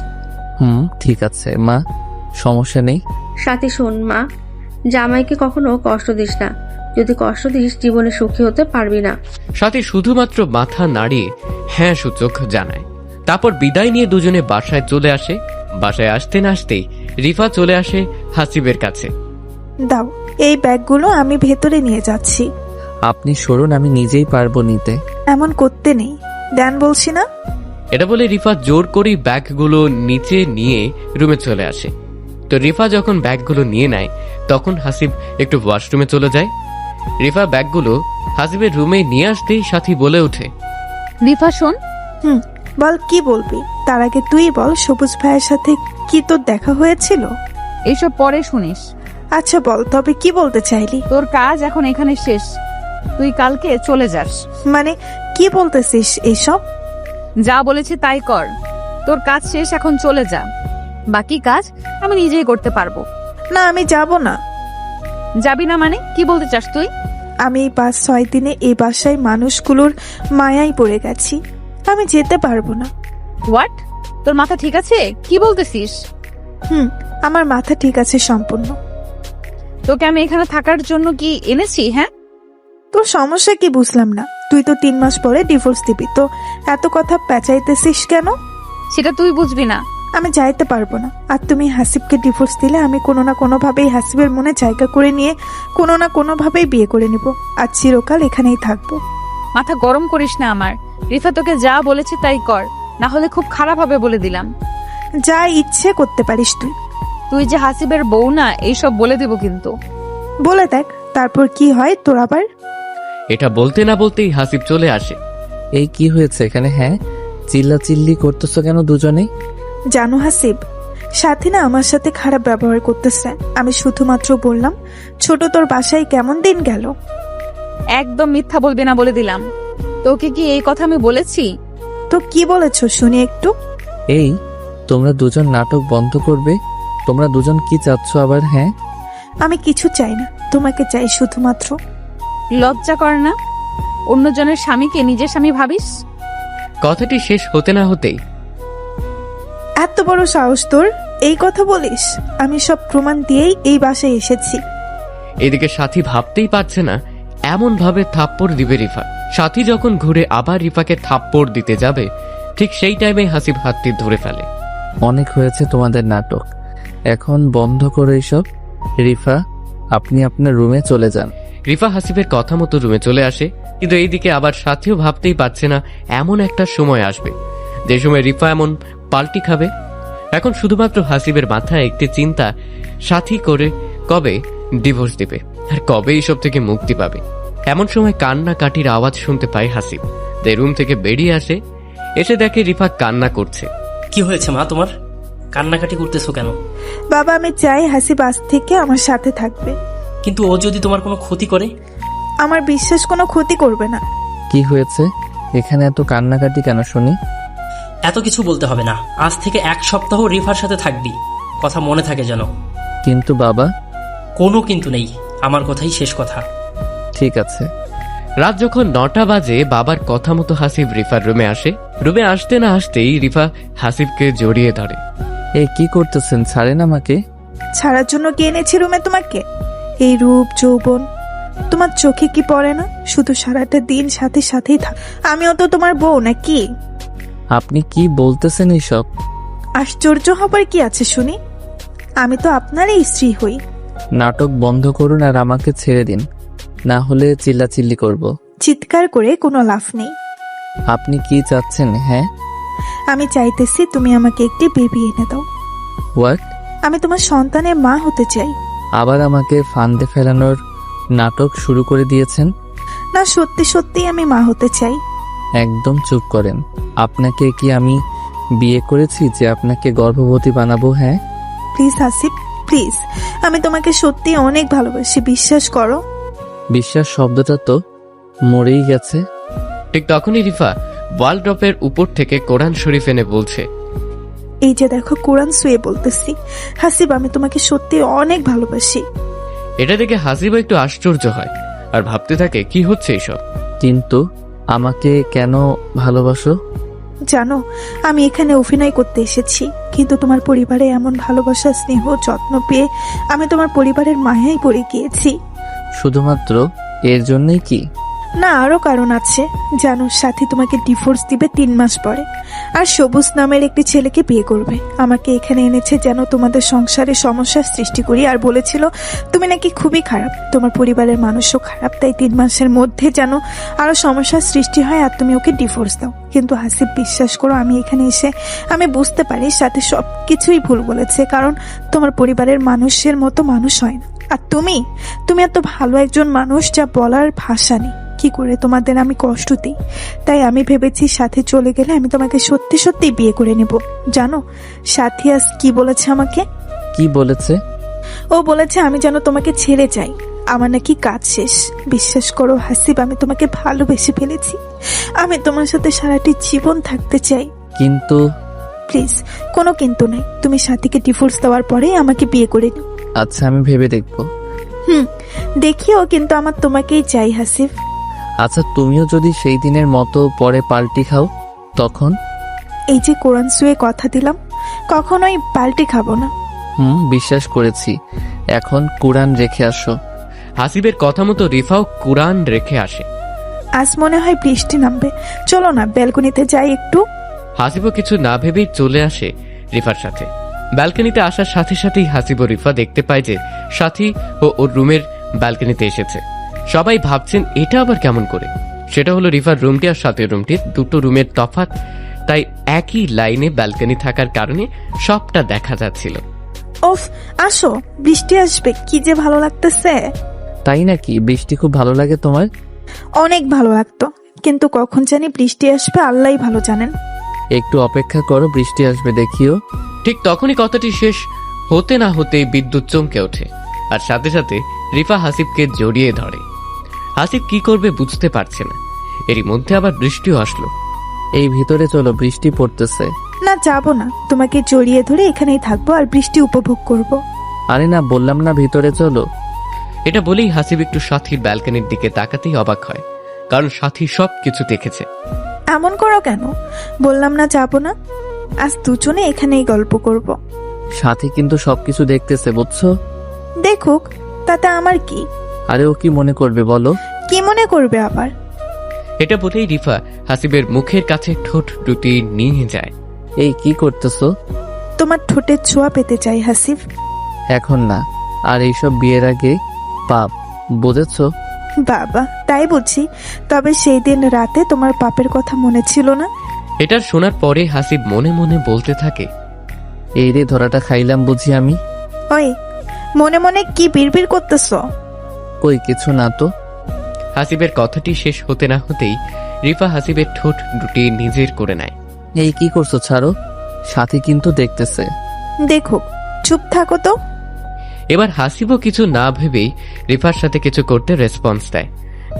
ঠিক আছে মা, সমস্যা নেই। সাথী শোন মা, জামাইকে কখনো কষ্ট দিস না। যদি কষ্ট দিস জীবনে সুখী হতে পারবি না। সাথী শুধুমাত্র মাথা নাড়িয়ে হ্যাঁ সূচক জানায়। তারপর বিদায় নিয়ে দুজনে বাসায় চলে আসে। বাসায় আসতে না আসতেই রিফা চলে আসে হাসিবের কাছে। দাও, এই ব্যাগগুলো আমি ভেতরে নিয়ে যাচ্ছি। আপনি সরুন, আমি নিজেই পারবো নিতে। এমন করতে নেই, দেন বলছি না। এটা বলে রিফা জোর করেই ব্যাগগুলো নিচে নিয়ে রুমে চলে আসে। তো রিফা যখন ব্যাগগুলো নিয়ে নেয়, তখন হাসিব একটু ওয়াশরুমে চলে যায়। রিফা ব্যাগগুলো হাসিবের রুমে নিয়ে আসতেই সাথী বলে ওঠে। রিফা শোন। বল, কি বলবি? তার আগে তুই বল, সবুজ ভাইয়ের সাথে কি তোর দেখা হয়েছিল? এইসব পরে শুনিস। আচ্ছা বল, তবে কি বলতে চাইলি? তোর কাজ এখন এখানে শেষ, তুই কালকে চলে যাস। মানে কি বলতেছিস এইসব? যা বলেছি তাই কর, তোর কাজ শেষ, এখন চলে যা। বাকি কাজ আমি নিজেই করতে পারবো। না, আমি যাব না। যাবি না মানে কি বলতে চাস তুই? আমি এই 5-6 দিনে এই বাসায় মানুষগুলোর মায়ায় পড়ে গেছি, আমি যেতে পারবো না। হোয়াট? তোর মাথা ঠিক আছে? কি বলতেছিস? আমার মাথা ঠিক আছে সম্পূর্ণ। তোকে আমি এখানে থাকার জন্য কি এনেছি? হ্যাঁ, তোর সমস্যা কি বুঝলাম না। তুই তো 3 মাস পরে ডিভোর্স দিবি, তো এত কথা পেঁচাইতেছিস কেন? সেটা তুই বুঝবি না। আমি যাইতে পারবো না। আর তুমি হাসিবকে ডিভোর্স দিলে আমি কোনো না কোনো ভাবেই হাসিবের মনে জায়গা করে নিয়ে কোনো না কোনো ভাবেই বিয়ে করে নিব, আর চিরকাল এখানেই থাকবো। মাথা গরম করিস না আমার। রিফা তোকে যা বলেছে তাই কর, না হলে খুব খারাপ হবে বলে দিলাম। যা ইচ্ছে করতে পারিস তুই। তুই যে হাসিবের বউ না এইসব বলে দেব কিন্তু। বলে দেখ তারপর কি হয় তোর আবার। এটা বলতে না বলতেই হাসিব চলে আসে। এই কি হয়েছে এখানে? হ্যাঁ, চিল্লাচিল্লি করতেছো কেন দুজনেই? জানো হাসিব, সাথী না আমার সাথে খারাপ ব্যবহার করতেছে। আমি শুধুমাত্র বললাম ছোট তোর বাসায় কেমন দিন গেল। একদম মিথ্যা বলবি না বলে দিলাম। তোকে কি এই কথা আমি বলেছি? তো কি বলেছো শুনি একটু। এই, তোমরা দুজন নাটক বন্ধ করবে? তোমরা দুজন কি চাচ্ছ আবার? হ্যাঁ, আমি কিছু চাই না, তোমাকে চাই শুধুমাত্র। লজ্জা কর না? অন্যজনের স্বামীকে নিজের স্বামী ভাবিস? কথাটি শেষ হতে না হতেই এত বড় সাহস তোর, এই কথা বলিস? আমি সব প্রমাণ দিয়েই এই বাসায় এসেছি। এদিকে সাথী ভাবতেই পারছে না এমন ভাবে থাপ্পড় দিবে রিফা। সাথী যখন ঘুরে আবার রিফাকে থাপ্পড় দিতে যাবে, ঠিক সেই টাইমে হাসিব হাতটি ধরে ফেলে। অনেক হয়েছে তোমাদের নাটক, এখন বন্ধ করো এইসব। রিফা, আপনি আপনার রুমে চলে যান। রিফা হাসিবের কথা মতো রুমে চলে আসে, কিন্তু এইদিকে আবার সাথীও ভাবতেই পারছে না এমন একটা সময় আসবে যে সময় রিফা এমন পাল্টি খাবে। এখন শুধুমাত্র হাসিবের মাথায় একটি চিন্তা, সাথী করে কবে ডিভোর্স দিবে আর কবে এইসব থেকে মুক্তি পাবে। এমন সময় কান্নাকাটির আওয়াজ শুনতে পায় হাসিব। তাই রুম থেকে বেরিয়ে আসে, এসে দেখে রিফা কান্না করছে। কি হয়েছে মা তোমার? কান্নাকাটি করতেছো কেন? বাবা, আমি চাই হাসিব আজ থেকে আমার সাথে থাকবে। কিন্তু ও যদি তোমার কোনো ক্ষতি করে? আমার বিশ্বাস কোনো ক্ষতি করবে না। কি হয়েছে এখানে এত কান্নাকাটি কেন শুনি? এত কিছু বলতে হবে না, আজ থেকে 1 সপ্তাহ রিফার সাথে থাকবি, কথা মনে থাকে যেন। কিন্তু বাবা। কোনো কিন্তু নেই, আমার কথাই শেষ কথা। ঠিক আছে। রাত যখন 9টা বাজে, বাবার কথা মতো হাসিব রিফার রুমে আসে। রুমে আসতে না আসতেই রিফা হাসিবকে জড়িয়ে ধরে। এই কি করতেছেন? ছাড়েন আমাকে। ছাড়ার জন্য কে এনেছি রুমে তোমাকে? এই রূপ যৌবন তোমার চোখে কি পড়ে না? শুধু সারাটা দিন সাথে সাথেই থাক। আমিও তো তোমার বউ নাকি? আপনি কি বলতেছেন এইসব? আশ্চর্য হবার কি আছে শুনি? আমি তো আপনারই স্ত্রী হই। নাটক বন্ধ করুন আর আমাকে ছেড়ে দিন, না হলে চিল্লাচিল্লি করব। চিৎকার করে কোনো লাভ নেই। আপনি কি চাচ্ছেন? হ্যাঁ, আমি চাইতেছি তুমি আমাকে একটি বেবি এনে দাও। হোয়াট? আমি তোমার সন্তানের মা হতে চাই। আবার আমাকে ফান্দে ফেলানোর নাটক শুরু করে দিয়েছেন। না, সত্যি সত্যি আমি মা হতে চাই। একদম চুপ করেন। আপনাকে কি আমি বিয়ে করেছি যে আপনাকে গর্ভবতী বানাবো? হ্যাঁ, প্লিজ হাসিব, প্লিজ, আমি তোমাকে সত্যি অনেক ভালোবাসি, বিশ্বাস করো। বিশ্বাস শব্দটা তো মরেই গেছে। ঠিক তখনই রিফা ওয়ালড্রপের উপর থেকে কোরআন শরীফ এনে বলছে, এই যে দেখো, কোরআন শুয়ে বলতেছি। হাসিব, আমি তোমাকে সত্যি অনেক ভালোবাসি। এটা দেখে হাসিব একটু আশ্চর্য হয় আর ভাবতে থাকে কি হচ্ছে এইসব। কিন্তু আমাকে কেন ভালোবাসো? জানো, আমি এখানে অভিনয় করতে এসেছি, কিন্তু তোমার পরিবারে এমন ভালোবাসা, স্নেহ, যত্ন পেয়ে আমি তোমার পরিবারের মায়ায় পড়ে গিয়েছি। শুধুমাত্র এর জন্যই কি? না, আরো কারণ আছে। জানো, সাথী তোমাকে ডিভোর্স দিবে 3 মাস পরে, আর সবুজ নামের একটি ছেলেকে বিয়ে করবে। আমাকে এখানে এনেছে যেন তোমাদের সংসারে সমস্যার সৃষ্টি করি, আর বলেছিল তুমি নাকি খুবই খারাপ, তোমার পরিবারের মানুষও খারাপ, তাই 3 মাসের মধ্যে যেন আরো সমস্যার সৃষ্টি হয় আর তুমি ওকে ডিভোর্স দাও। কিন্তু হাসিব, বিশ্বাস করো, আমি এখানে এসে আমি বুঝতে পারি সাথে সবকিছুই ভুল বলেছে, কারণ তোমার পরিবারের মানুষের মতো মানুষ হয় না। আর তুমি এত ভালো একজন মানুষ, যা বলার ভাষা নেই। কি করে তোমাদের আমি কষ্ট দিই, তাই আমি ভেবেছি সাথে চলে গেলে আমি তোমাকে সত্যি সত্যি বিয়ে করে নেব। জানো, সাথী আজ কি বলেছে আমাকে? কি বলেছে? ও বলেছে আমি যেন তোমাকে ছেড়ে যাই, আমার নাকি কাজ শেষ। বিশ্বাস করো হাসিব, আমি তোমাকে ভালোবেসে ফেলেছি। আমি তোমার সাথে সারাটি জীবন থাকতে চাই। কিন্তু প্লিজ, কোনো কিন্তু নাই। তুমি সাথীকে ডিভোর্স দেওয়ার পরে আমাকে বিয়ে করে নিও। আচ্ছা, আমি ভেবে দেখবো। দেখিও, কিন্তু আমার তোমাকেই চাই হাসিব। আচ্ছা, তুমিও যদি সেই দিনের মতো পরে পাল্টি খাও তখন? এই যে কোরআন শুয়ে কথা দিলাম, কখনোই পাল্টে খাবো না। বিশ্বাস করেছি। এখন কোরআন রেখে আসো। হাসিবের কথা মতো রিফাও কোরআন রেখে আসে। আজ মনে হয় বৃষ্টি নামবে, চলো না ব্যালকনিতে যাই একটু। হাসিবও কিছু না ভেবেই চলে আসে রিফার সাথে। ব্যালকনিতে আসার সাথে সাথেই হাসিব ও রিফা দেখতে পায় যে সাথী ও ওর রুমের ব্যালকনিতে এসেছে। সবাই ভাবছেন এটা আবার কেমন করে। সেটা হলো রিফার রুমটি আর সাথের রুমটির দুটো রুমের তফাৎ, তাই একই লাইনে ব্যালকনি থাকার কারণে সবটা দেখা যাচ্ছিল। ওফ, আসো, বৃষ্টি আসবে, কি যে ভালো লাগতেছে। তাই নাকি? বৃষ্টি খুব ভালো লাগে তোমার? অনেক ভালো লাগতো, কিন্তু কখন জানি বৃষ্টি আসবে আল্লাহই ভালো জানেন। একটু অপেক্ষা করো, বৃষ্টি আসবে দেখিও। ঠিক তখনই কথাটি শেষ হতে না হতেই বিদ্যুৎ চমকে ওঠে, আর সাথে সাথে রিফা হাসিবকে জড়িয়ে ধরে। হাসিব কি করবে বুঝতে পারছে না। এরই মধ্যে আবার বৃষ্টিও আসলো। এই ভিতরে চলো, বৃষ্টি পড়তেছে। না, যাব না, তোমাকে জড়িয়ে ধরে এখানেই থাকবো আর বৃষ্টি উপভোগ করব। আরে না, বললাম না ভিতরে চলো। এটা বলেই হাসিব একটু সাথীর ব্যালকনির দিকে তাকাতেই অবাক হয়, কারণ সাথী সব কিছু দেখেছে। এমন করো কেন? বললাম না যাব না, আজ দুজনে এখানেই গল্প করব। সাথী কিন্তু সবকিছু দেখতেছে, বুঝছো? দেখুক, তাতে আমার কি? আরে ও কি মনে করবে বলো? কি মনে করবে আবার? এটা বলেই রিফা হাসিবের মুখের কাছে ঠোঁট দুটি নিয়ে যায়। এই কি করতেছো? তোমার ঠোঁটের ছোঁয়া পেতে চাই হাসিব। এখন না, আর এইসব বিয়ের আগে পাপ, বুঝেছো? বাবা, তাই বুঝি। তবে সেই দিন রাতে তোমার পাপের কথা মনে ছিল না? এটা শোনার পরে হাসিব মনে মনে বলতে থাকে, এই রে ধরাটা খাইলাম বুঝি আমি। ওই, মনে মনে কি বিড়বিড় করতেছো? কই কিছু না তো। হাসিবের কথাটি শেষ হতে না হতেই রিফা হাসিবের ঠোঁট দুটি নিজের করে নেয়। এই কি করছো? ছাড়ো, সাথী কিন্তু দেখতেছে। দেখুক, চুপ থাকো তো। এবার হাসিবও কিছু না ভেবেই রিফার সাথে কিছু করতে রেসপন্স দেয়।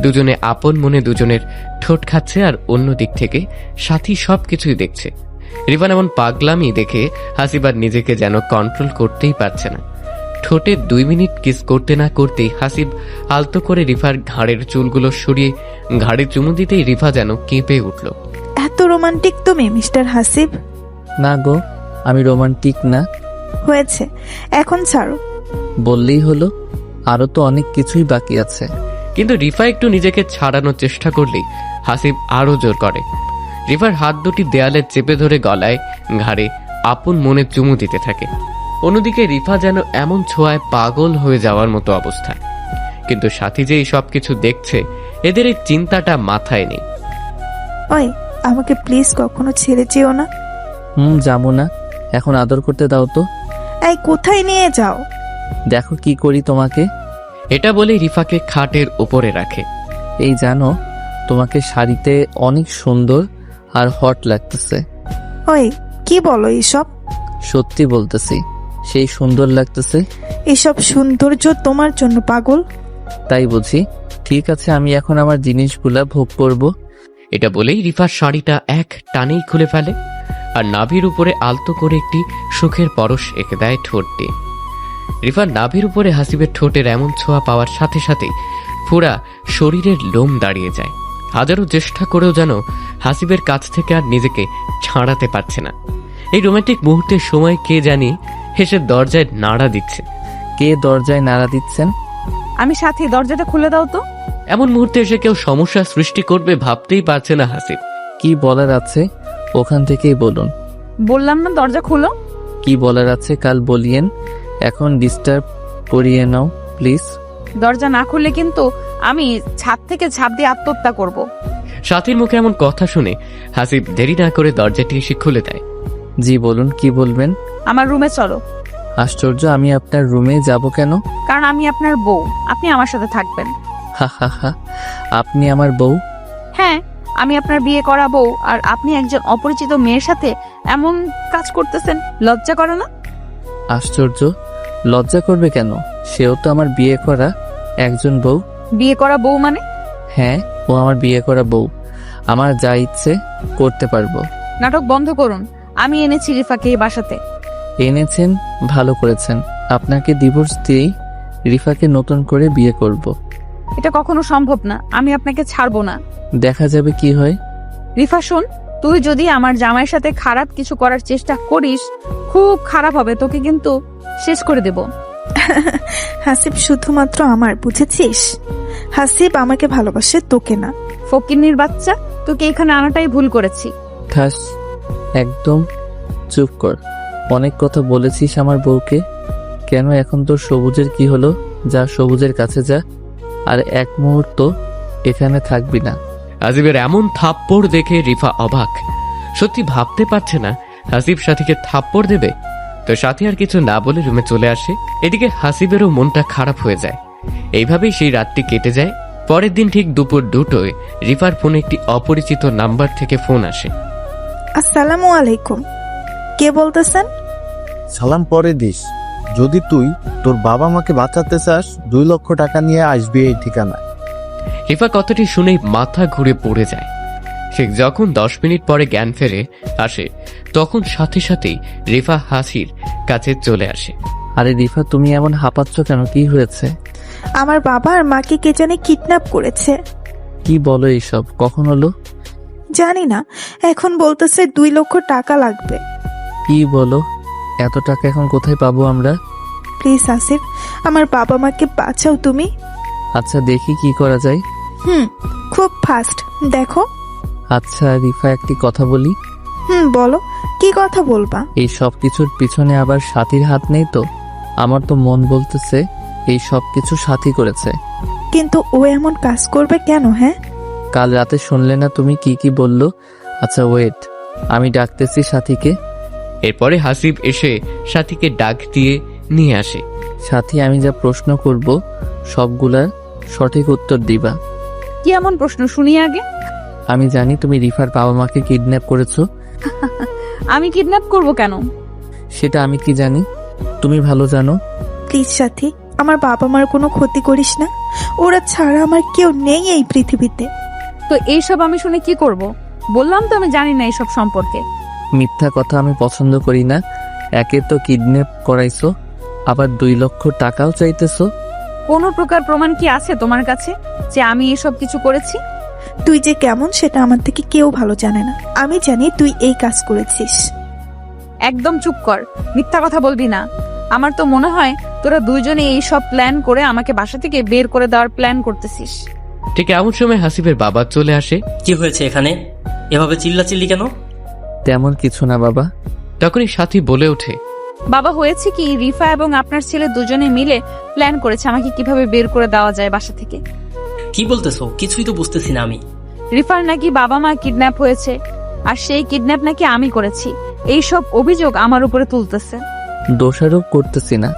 দুজনে আপন মনে দুজনের ঠোঁট খাচ্ছে, আর অন্য দিক থেকে সাথী সবকিছুই দেখছে। রিফান এমন পাগলামি দেখে হাসিবার নিজেকে যেন কন্ট্রোল করতেই পারছে না। ঠোঁটে 2 মিনিট কিস করতে না করতেই হাসিব আলতো করে রিফার ঘাড়ের চুলগুলো সরিয়ে ঘাড়ে চুমু দিতেই রিফা যেন কেঁপে উঠল। এত রোমান্টিক তুমি, মিস্টার হাসিব? না গো, আমি রোমান্টিক না। হয়েছে, এখন ছাড়ো। বললেই হলো, আরো তো অনেক কিছুই বাকি আছে। কিন্তু রিফা একটু নিজেকে ছাড়ানোর চেষ্টা করলেই হাসিব আরো জোর করে। রিফার হাত দুটি দেয়ালে চেপে ধরে গলায় ঘাড়ে আপন মনে চুমু দিতে থাকে। অন্যদিকে রিফা যেন এমন ছোঁয়ায় পাগল হয়ে যাওয়ার মতো অবস্থা। কিন্তু সাথী যে এই সবকিছু দেখছে, এদের এই চিন্তাটা মাথায় নেই। ওই, আমাকে প্লিজ কখনো ছেড়ে যেও না। যাবো না, এখন আদর করতে দাও তো। এই, কোথায় নিয়ে যাও? দেখো কি করি তোমাকে। এটা বলে রিফাকে খাটের উপরে রাখে। এই জানো, তোমাকে শাড়িতে অনেক সুন্দর আর হট লাগতেছে। ওই, কি বলো এইসব? সত্যি বলতেছি, সেই সুন্দর লাগতেছে। এসব সৌন্দর্য তোমার জন্য পাগল। তাই বুঝি? ঠিক আছে, আমি এখন আমার জিনিসগুলা ভোগ করব। এটা বলেই রিফার শাড়িটা এক টানেই খুলে ফেলে, আর নাভির উপরে আলতো করে একটি সুখের পরশ এঁকে দেয় ঠোঁট দিয়ে। রিফার নাভির উপরে হাসিবের ঠোঁটের এমন ছোঁয়া পাওয়ার সাথে সাথেই পুরা শরীরের লোম দাঁড়িয়ে যায়। হাজারো চেষ্টা করেও যেন হাসিবের কাছ থেকে আর নিজেকে ছাড়াতে পারছে না। এই রোমান্টিক মুহূর্তের সময় কে জানি হেসে দরজায় নাড়া দিচ্ছে। কে দরজায় নাড়া দিচ্ছেন? আমি সাথী, দরজাটা খুলে দাও তো। এমন মুহূর্তে এসে কেউ সমস্যা সৃষ্টি করবে ভাবতেই পারছে না হাসিব। কি বলার আছে ওখান থেকেই বলুন। বললাম না দরজা খুলো। কি বলার আছে কাল বলিয়েন, এখন ডিস্টার্ব করিয়ে নাও প্লিজ। দরজা না খুললে কিন্তু আমি ছাদ থেকে ঝাঁপ দিয়ে আত্মহত্যা করব। সাথীর মুখে এমন কথা শুনে হাসিব দেরি না করে দরজাটি এসে খুলে দেয়। জি বলুন, কি বলবেন? আমার রুমে চলো। আশ্চর্য, আমি আপনার রুমে যাব কেন? কারণ আমি আপনার বউ, আপনি আমার সাথে থাকবেন। হা হা হা, আপনি আমার বউ? হ্যাঁ, আমি আপনার বিয়ে করা বউ, আর আপনি একজন অপরিচিত মেয়ের সাথে এমন কাজ করতেছেন, লজ্জা করে না? আশ্চর্য, লজ্জা করবে কেন? সেও তো আমার বিয়ে করা একজন বউ। বিয়ে করা বউ মানে? হ্যাঁ, ও আমার বিয়ে করা বউ, আমার যা ইচ্ছে করতে পারবো। নাটক বন্ধ করুন, আমি এনেছি রিফাকে এই বাসাতে। এনেছেন, ভালো করেছেন। আপনাকে ডিভোর্স দিয়েই রিফাকে নতুন করে বিয়ে করব। এটা কখনো সম্ভব না, আমি আপনাকে ছাড়বো না। দেখা যাবে কি হয়। রিফা শোন, তুই যদি আমার জামাইয়ের সাথে খারাপ কিছু করার চেষ্টা করিস, খুব খারাপ হবে, তোকে কিন্তু শেষ করে দেব। হাসিব শুধুমাত্র আমার, বুঝেছিস? হাসিব আমাকে ভালোবাসে, তোকে না। ফকিন্নির বাচ্চা, তোকে এখানে আনাটাই ভুল করেছি। ঠাস, একদম চুপ কর। অনেক কথা বলেছিস আমার বউকে। কেন এখন তোর সবুজের কি হলো? যা সবুজের কাছে যা, আর এক মুহূর্ত এখানে থাকবি না। হাসিবের এমন থাপ্পড় দেখে রিফা অবাক। সত্যি ভাবতে পারছে না হাসিব সাথীকে থাপ্পড় দেবে। তো সাথী আর কিছু না বলে রুমে চলে আসে। এদিকে হাসিবেরও মনটা খারাপ হয়ে যায়। এইভাবেই সেই রাতটি কেটে যায়। পরের দিন ঠিক দুপুর 2টোয় রিফার ফোনে একটি অপরিচিত নাম্বার থেকে ফোন আসে। আসসালামু আলাইকুম, কে বলতেছেন? সালাম পরে দিস। যদি তুই তোর বাবা মাকে বাঁচাতে চাস 2 লক্ষ টাকা নিয়ে আসবি এই ঠিকানায়। রিফা কথাটি শুনেই মাথা ঘুরে পড়ে যায়। সে যখন 10 মিনিট পরে জ্ঞান ফেরে আসে, তখন সাথে সাথেই রিফা হাসির কাছে চলে আসে। আরে রিফা, তুমি এমন হাঁপাচ্ছ কেন? কি হয়েছে? আমার বাবা আর মাকে কে জানে কিডন্যাপ করেছে। কি বলো এইসব? কখন হলো? জানি না, এখন বলতেছে 2 লক্ষ টাকা লাগবে। কি বলো? এত টাকা এখন কোথায় পাবো আমরা? প্লিজ আসিফ, আমার বাবা মাকে বাঁচাও তুমি। আচ্ছা, দেখি কি করা যায়। খুব ফাস্ট দেখো। আচ্ছা রিফা, একটি কথা বলি। বলো, কি কথা বলবা? এই সব কিছুর পিছনে আবার সাথীর হাত নেই তো? আমার তো মন বলতেছে এই সব কিছু সাথী করেছে। কিন্তু ও এমন কাজ করবে কেন? হ্যাঁ, কাল রাতে শুনলে না তুমি কি কি বললো? আচ্ছা ওয়েট, আমি ডাকতেছি সাথীকে। এরপরে হাসিব এসে সাথীকে ডাক দিয়ে নিয়ে আসে। সাথী, আমি যা প্রশ্ন করব সবগুলার সঠিক উত্তর দিবা। কি এমন প্রশ্ন শুনি আগে? আমি জানি তুমি রিফার বাবা মাকে কিডন্যাপ করেছো। আমি কিডন্যাপ করব কেন? সেটা আমি কি জানি? তুমি ভালো জানো। প্লিজ সাথী, আমার বাবা মার কোনো ক্ষতি করিস না। ওরা ছাড়া আমার কেউ নেই এই পৃথিবীতে। তো এইসব আমি শুনে কি করব? বললাম তো আমি জানি না এইসব সম্পর্কে। মিথ্যা কথা আমি পছন্দ করি না। একে তো কিডন্যাপ করাইছো, আবার 2 লক্ষ টাকাও চাইতেছো। কোনো প্রকার প্রমাণ কি আছে তোমার কাছে যে আমি এসব কিছু করেছি? তুই যে কেমন সেটা আমার থেকে কেউ ভালো জানে না। আমি জানি তুই এই কাজ করেছিস। একদম চুপ কর, মিথ্যা কথা বলবি না। আমার তো মনে হয় তোরা দুইজনে এই সব প্ল্যান করে আমাকে বাসা থেকে বের করে দেওয়ার প্ল্যান করতেছিস। ঠিক এমন সময় হাসিবের বাবা চলে আসে। কি হয়েছে এখানে? এভাবে চিল্লাচিল্লি কেন? তেমন কিছু না বাবা। তখনই সাথী বলে ওঠে, বাবা, হয়েছে কি, রিফা এবং আপনার ছেলে দুজনে মিলে প্ল্যান করেছে আমাকে কিভাবে বের করে দেওয়া যায় বাসা থেকে। কি বলতেছো? কিছুই তো বুঝতেছি না আমি। রিফার নাকি বাবা মা কিডন্যাপ হয়েছে, আর সেই কিডন্যাপ নাকি আমি করেছি। এই সব অভিযোগ আমার উপরে তুলতেছে। দোষারোপ করতেছি না।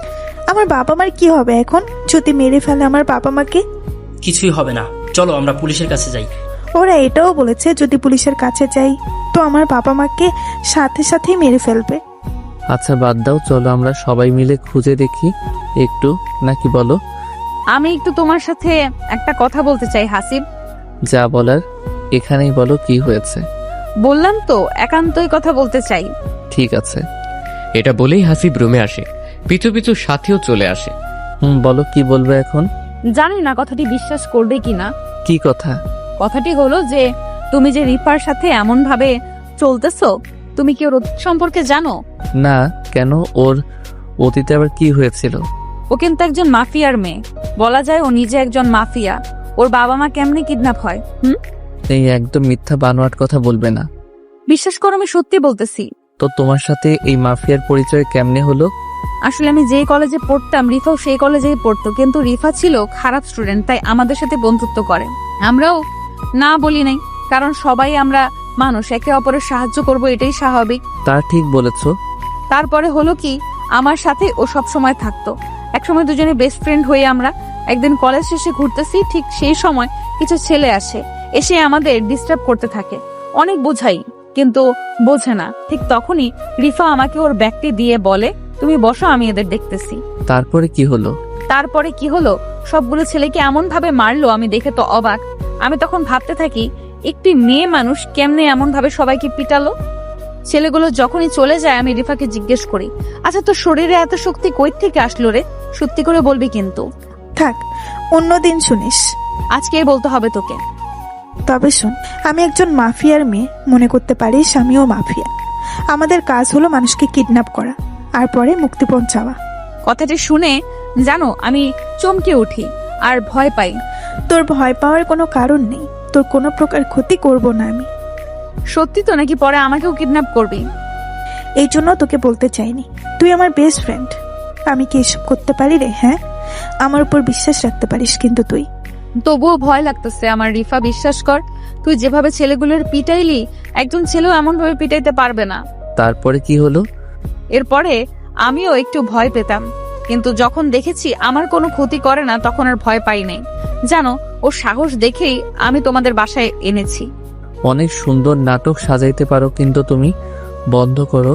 আমার বাবা মার কি হবে এখন যদি মেরে ফেলে আমার বাবা মাকে? কিছুই হবে না, চলো আমরা পুলিশের কাছে যাই। ওরা এটাও বলেছে যদি পুলিশের কাছে যাই তো আমার বাবা মাকে সাথে সাথেই মেরে ফেলবে। আচ্ছা বাদ দাও, চলো আমরা সবাই মিলে খুঁজে দেখি একটু, নাকি বলো? আমি একটু তোমার সাথে একটা কথা বলতে চাই হাসিব। যা বলার এখানেই বলো, কি হয়েছে? বললাম তো একান্তই কথা বলতে চাই। ঠিক আছে। এটা বলেই হাসিব রুমে আসে। পিছু পিছু সাথীও চলে আসে। বলো, কি বলবে এখন? জানি না কথাটি বিশ্বাস করবে কিনা। কি কথা? কথাটি হলো যে তুমি যে রিফার সাথে এমন ভাবে চলতেছো, তুমি কি ওর অতীত সম্পর্কে জানো? না, কেন? ওর অতীতে আবার কি হয়েছিল? ও কিন্তু একজন মাফিয়ার মেয়ে, বলা যায় ও নিজে একজন মাফিয়া। ওর বাবা মা কেমনে কিডন্যাপ হয়? এই একদম মিথ্যা বানোয়াট কথা বলবে না। বিশ্বাস করো, আমি সত্যি বলতেছি। তো তোমার সাথে এই মাফিয়ার পরিচয় কেমনে হলো? আসলে আমি যেই কলেজে পড়তাম রিফাও সেই কলেজেই পড়তো, কিন্তু রিফা ছিল খারাপ স্টুডেন্ট, তাই আমাদের সাথে বন্ধুত্ব করে। আমরাও না বলি নাই, কারণ সবাই আমরা মানুষ, একে অপরের সাহায্য করব, এটাই স্বাভাবিক। তা ঠিক বলেছো। তারপরে হলো কি, আমার সাথে ও সব সময় থাকতো। একসময় দুজনে বেস্ট ফ্রেন্ড হয়ে আমরা একদিন কলেজ শেষে ঘুরতেছি, ঠিক সেই সময় কিছু ছেলে আসে, এসে আমাদের ডিস্টার্ব করতে থাকে। অনেক বোঝাই কিন্তু বোঝে না। ঠিক তখনই রিফা আমাকে ওর ব্যাগটি দিয়ে বলে, তুমি বসো, আমি এদের দেখতেছি। তারপরে কি হলো? তারপরে কি হলো, সবগুলো ছেলেকে এমন ভাবে মারলো, আমি দেখে তো অবাক। আমি তখন ভাবতে থাকি, একটি মেয়ে মানুষ কেমনে এমন ভাবে সবাইকে পিটালো। ছেলেগুলো যখনই চলে যায় আমি রিফাকে জিজ্ঞেস করি, আচ্ছা তোর শরীরে এত শক্তি কই থেকে আসলো রে? সত্যি করে বলবি কিন্তু। থাক, অন্যদিন শুনিস, আজকে বলতে হবে তোকে। তবে শোন, আমি একজন মাফিয়ার মেয়ে, মনে করতে পারিস আমিও মাফিয়া। আমাদের কাজ হলো মানুষকে কিডন্যাপ করা আর পরে মুক্তিপণ চাওয়া। কথাটি শুনে জানো আমি চমকে উঠি আর ভয় পাই। তোর ভয় পাওয়ার কোনো কারণ নেই, তোর কোনো প্রকার ক্ষতি করব না আমি। সত্যি তো নাকি পরে আমাকেও কিডন্যাপ করবি? এই জন্য তোকে বলতে চাইনি, তুই আমার বেস্ট ফ্রেন্ড। আমি কি এসব করতে পারি রে? হ্যাঁ, আমার উপর বিশ্বাস রাখতে পারিস কিন্তু তুই। তবুও ভয় লাগতেছে আমার রিফা, বিশ্বাস কর। তুই যেভাবে ছেলেগুলোর পিটাইলি, একজন ছেলেও এমন ভাবে পিটাইতে পারবে না। তারপরে কি হলো? এরপরে আমিও একটু ভয় পেতাম, কিন্তু যখন দেখেছি আমার কোনো ক্ষতি করে না তখন আর ভয় পাই নাই। জানো, ওর সাহস দেখেই আমি তোমাদের বাসায় এনেছি। অনেক সুন্দর নাটক সাজাইতে পারো, কিন্তু তুমি বন্ধ করো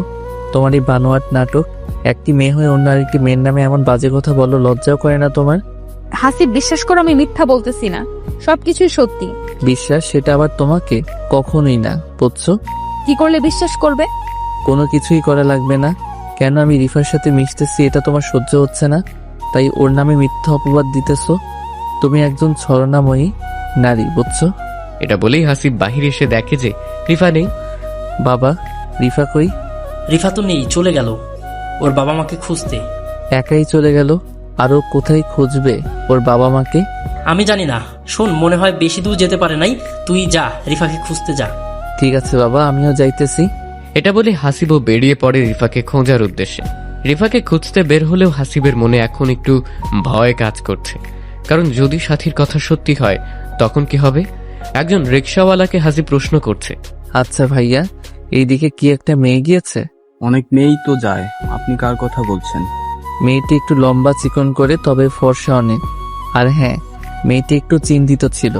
তোমার এই বানোয়াট নাটক। একটি মেয়ে হয়ে অন্য আরেকটি মেয়ের নামে এমন বাজে কথা বলো, লজ্জাও করে না তোমার? হাসিব, বিশ্বাস করো আমি মিথ্যা বলতেছি না, সবকিছুই সত্যি। বিশ্বাস সেটা আবার তোমাকে? কখনোই না, বুঝছো? কি করলে বিশ্বাস করবে? কোনো কিছুই করা লাগবে না। কেন আমি রিফার সাথে মিশতেছি এটা তোমার সহ্য হচ্ছে না, তাই ওর নামে মিথ্যা অপবাদ দিতেছো। তুমি একজন ছলনাময়ী নারী, বুঝছো? এটা বলেই হাসিব বাহিরে এসে দেখে যে রিফা নেই। বাবা, রিফা কই? রিফা তো নেই, চলে গেল ওর বাবা মাকে খুঁজতে। একাই চলে গেল? আরো কোথায় খুঁজবে ওর বাবা মাকে? আমি জানি না, শোন, মনে হয় বেশি দূর যেতে পারে নাই, তুই যা রিফাকে খুঁজতে যা। ঠিক আছে বাবা, আমিও যাইতেছি। এটা বলে হাসিবও বেরিয়ে পড়ে রিফাকে খোঁজার উদ্দেশ্যে। রিফাকে খুঁজতে বের হলেও হাসিবের মনে এখন একটু ভয় কাজ করছে, কারণ যদি সাথীর কথা সত্যি হয় তখন কি হবে? একজন রিকশাওয়ালাকে হাসিব প্রশ্ন করছে। আচ্ছা ভাইয়া, এইদিকে কি একটা মেয়ে গিয়েছে? অনেক মেয়েই তো যায়, আপনি কার কথা বলছেন? মেয়েটি একটু লম্বা চিকন করে, তবে ফর্সা অনেক। আর হ্যাঁ, মেয়েটি একটু চিন্তিত ছিল।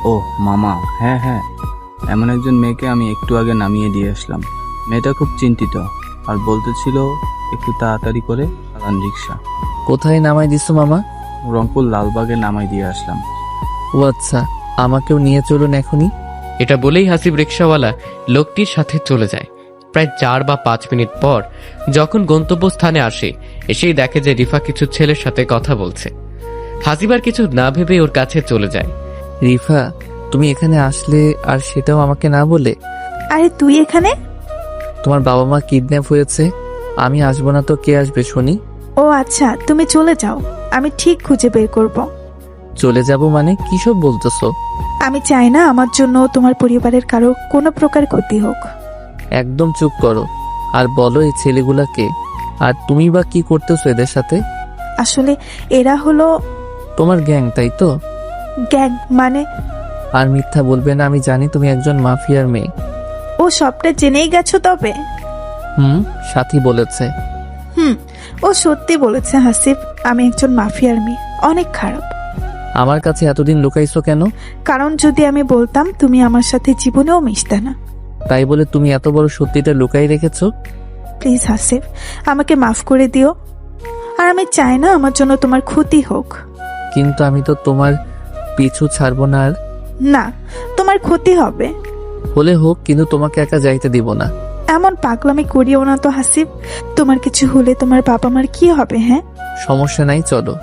ও মামা, হ্যাঁ হ্যাঁ, এমন একজন মেয়েকে আমি একটু আগে নামিয়ে দিয়ে আসলাম। মেয়েটা খুব চিন্তিত আর বলতেছিল একটু তাড়াতাড়ি করে চালান রিক্সা। কোথায় নামাই দিছো মামা? রংপুর লালবাগে নামাই দিয়ে আসলাম। ও আচ্ছা, আমাকেও নিয়ে চলুন এখনই। এটা বলেই হাসিব রিকশাওয়ালা লোকটির সাথে চলে যায়। প্রায় 4 বা 5 মিনিট পর যখন গন্তব্যস্থানে আসে, এসেই দেখে যে রিফা কিছু ছেলের সাথে কথা বলছে। হাসিব আর কিছু না ভেবে ওর কাছে চলে যায়। রিফা, তুমি এখানে আসলে, আর সেটাও আমাকে না বলে? আরে তুই এখানে? তোমার বাবা মা কিডন্যাপ হয়েছে, আমি আসবো না তো কে আসবে শুনি? ও আচ্ছা, তুমি চলে যাও, আমি ঠিক খুঁজে বের করব। চলে যাব মানে কি সব বলতেছো? আমি চাই না আমার জন্য তোমার পরিবারের কারো কোনো প্রকার ক্ষতি হোক। একদম চুপ করো, আর বলো এই ছেলেগুলাকে, আর তুমি বা কি করতেছো এদের সাথে? আসলে এরা হলো তোমার গ্যাং, তাই তো? গ্যাং মানে? আর মিথ্যা বলবে না, আমি জানি তুমি একজন মাফিয়ার মেয়ে। ও সবটা জেনেই গেছো তবে? সাথী বলেছে। ও সত্যি বলেছে হাসিব, আমি একজন মাফিয়ার মেয়ে, অনেক খারাপ। আমার কাছে এতদিন লুকাইছো কেন? কারণ যদি আমি বলতাম তুমি আমার সাথে জীবনেও মিশতে না। তাই বলে তুমি এত বড় সত্যিটা লুকাই রেখেছো? প্লিজ হাসিব, আমাকে মাফ করে দিও, আর আমি চাই না আমার জন্য তোমার ক্ষতি হোক। কিন্তু আমি তো তোমার পিছু ছাড়বো না। আর না, তোমার ক্ষতি হবে। হলে হোক, কিন্তু তোমাকে একা যাইতে দিব না। এমন পাগলামি করিও না তো হাসিব, তোমার কিছু হলে তোমার বাবা মার কি হবে? হ্যাঁ, সমস্যা নাই, চলো।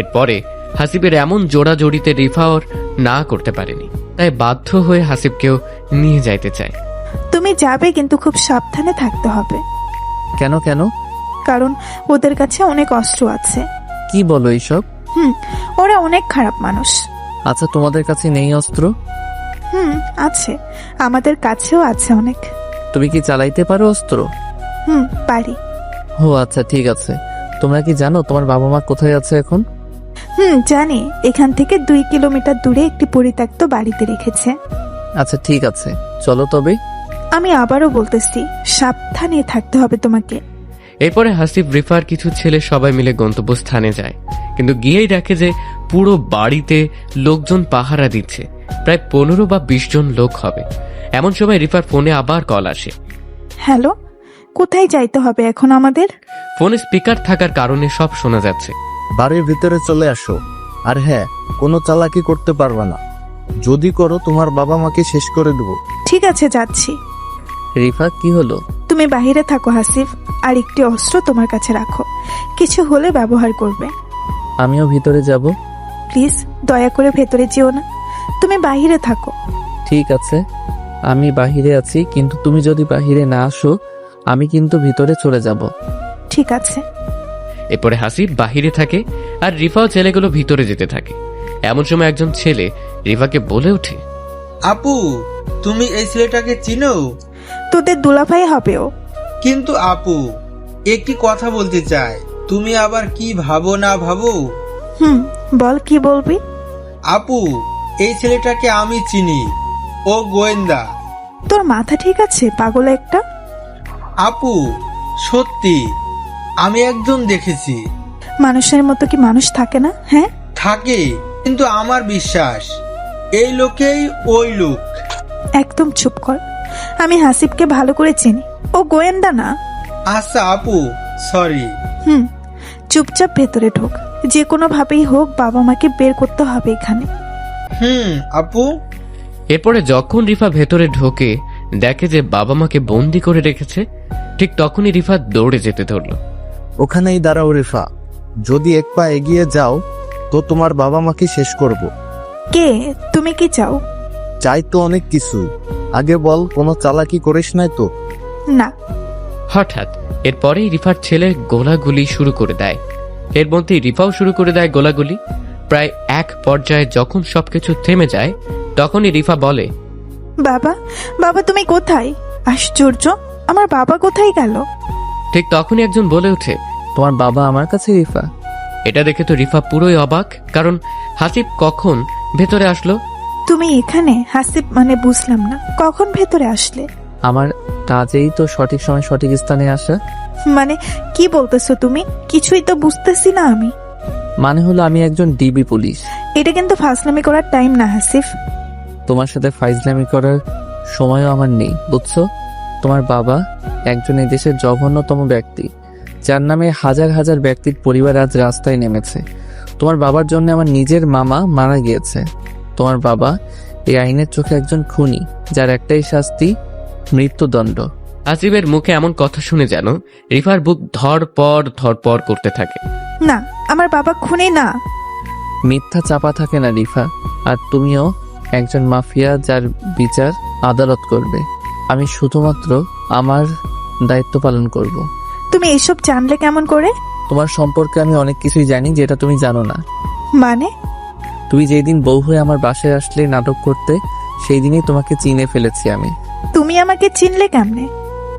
এরপরে হাসিবের এমন জোড়াজড়িতে রিফা ওর না করতে পারেনি, তাই বাধ্য হয়ে হাসিবকেও নিয়ে যাইতে চায়। তুমি যাবে, কিন্তু খুব সাবধানে থাকতে হবে। কেন কেন? কারণ ওদের কাছে অনেক অস্ত্র আছে। কি বলো এইসব? ওরা অনেক খারাপ মানুষ। আচ্ছা, তোমাদের কাছে নেই অস্ত্র? আছে, আমাদের কাছেও আছে অনেক। তুমি কি চালাইতে পারো অস্ত্র? পারি। ও আচ্ছা, ঠিক আছে। তোমরা কি জানো তোমার বাবা মা কোথায় আছে এখন? জানি, এখান থেকে 2 কিলোমিটার দূরে একটি পরিত্যক্ত বাড়িতে রেখেছে। আচ্ছা ঠিক আছে, চলো তবে। আমি আবারও বলতেছি, সাবধানে থাকতে হবে তোমাকে। এরপরে হাসিব রিফার কিছু ছেলে সবাই মিলে গন্তব্যস্থানে যায়, কিন্তু গিয়েই দেখে যে পুরো বাড়িতে লোকজন পাহারা দিচ্ছে। প্রায় 15 বা 20 জন লোক হবে। এমন সময় রিফার ফোনে আবার কল আসে। হ্যালো, কোথায় যাইতে হবে এখন আমাদের? ফোনে স্পিকার থাকার কারণে সব শোনা যাচ্ছে। বাড়ির ভিতরে চলে আসো, আর হ্যাঁ, কোনো চালাকি করতে পারবে না। যদি করো তোমার বাবা মাকে শেষ করে দেবো। ঠিক আছে, যাচ্ছি। রিফা, কি হলো? তুমি বাহিরে থাকো হাসিব, আর একটি অস্ত্র তোমার কাছে রাখো, কিছু হলে ব্যবহার করবে। আমিও ভিতরে যাব। প্লিজ দয়া করে ভেতরে যেও না, তুমি বাহিরে থাকো। ঠিক আছে, আমি বাহিরে আছি, কিন্তু তুমি যদি বাহিরে না আসো আমি কিন্তু ভিতরে চলে যাব। ঠিক আছে। এরপরে হাসিব বাহিরে থাকে আর রিফাও ছেলেগুলো ভিতরে যেতে থাকে। এমন সময় একজন ছেলে রিফাকে বলে ওঠে, আপু, তুমি এই ছেলেটাকে চিনো? তোদের দুলাভাই হবে ও। কিন্তু আপু, একটি কথা বলতে চাই, তুমি আবার কি ভাবো না ভাবো? বল, কি বলবি? আপু, এই ছেলেটাকে আমি চিনি, ও গোয়েন্দা। তোর মাথা ঠিক আছে, পাগল একটা? আপু, সত্যি আমি একজন দেখেছি। মানুষের মতো কি মানুষ থাকে না? হ্যাঁ, থাকে, কিন্তু আমার বিশ্বাস এই লোকেই ওই লোক। একদম চুপ কর। আমি হাসিবকে ভালো করে চিনি, ও গোয়েন্দা না। আচ্ছা আপু, সরি। চুপচাপ ভেতরে ঢোক, যে কোনো ভাবেই হোক বাবা মাকে বের করতে হবে এখানে। আপু। এরপরে যখন রিফা ভেতরে ঢোকে দেখে যে বাবা মাকে বন্দি করে রেখেছে, ঠিক তখনই রিফা দৌড়ে যেতে ধরল। ওখানেই দাঁড়াও রেফা, যদি এক পা এগিয়ে যাও তো তোমার বাবা মাকে শেষ করব। কে তুমি? কি চাও? চাই তো অনেক কিছু, আগে বল কোনো চালাকি করিস নাই তো? না। হঠাৎ এরপরেই রিফার ছেলে গোলাগুলি শুরু করে দেয়। এর মধ্যেই রিফাও শুরু করে দেয় গোলাগুলি। প্রায় এক পর্যায়ে যখন সবকিছু থেমে যায় তখনই রিফা বলে, বাবা, বাবা তুমি কোথায়? আশ্চর্য, আমার বাবা কোথায় গেল? ঠিক তখনই একজন বলে ওঠে, তোমার বাবা আমার কাছে রিফা। এটা দেখে তো রিফা পুরোই অবাক, কারণ হাসিব কখন ভেতরে আসলো। তুমি এখানে? হাসিব মানে বুঝলাম না, কখন ভেতরে আসলে? আমার কাজেই তো সঠিক সময় সঠিক স্থানে আসা। মানে কি বলতেছো তুমি? কিছুই তো বুঝতেছি না আমি। মানে হলো আমি একজন ডিবি পুলিশ। এটা কিন্তু ফাজলামি করার টাইম না হাসিফ। তোমার সাথে ফাইজলামি করার সময়ও আমার নেই, বুঝছো? তোমার বাবা একজন এই দেশের জঘন্যতম ব্যক্তি, যার নামে হাজার হাজার ব্যক্তির পরিবার আজ রাস্তায় নেমেছে। তোমার বাবার জন্য আমার নিজের মামা মারা গিয়েছে। তোমার বাবা এই আইনের চোখে একজন খুনি, যার একটাই শাস্তি মৃত্যুদণ্ড। হাসিবের মুখে এমন কথা শুনে যেন রিফার বুক ধরপর করতে থাকে। না, আমার বাবা খুনি না। মিথ্যা চাপা থাকে না রিফা, আর তুমিও একজন মাফিয়া, যার বিচার আদালত করবে। আমি শুধুমাত্র আমার দায়িত্ব পালন করব। তুমি এসব জানলে কেমন করে? তোমার সম্পর্কে আমি অনেক কিছুই জানি যেটা তুমি জানো না। মানে? তুমি যেই দিন বউ হয়ে আমার বাসায় আসলে নাটক করতে, সেই দিনই তোমাকে চিনে ফেলেছি আমি। তুমি আমাকে চিনলে কেমনে?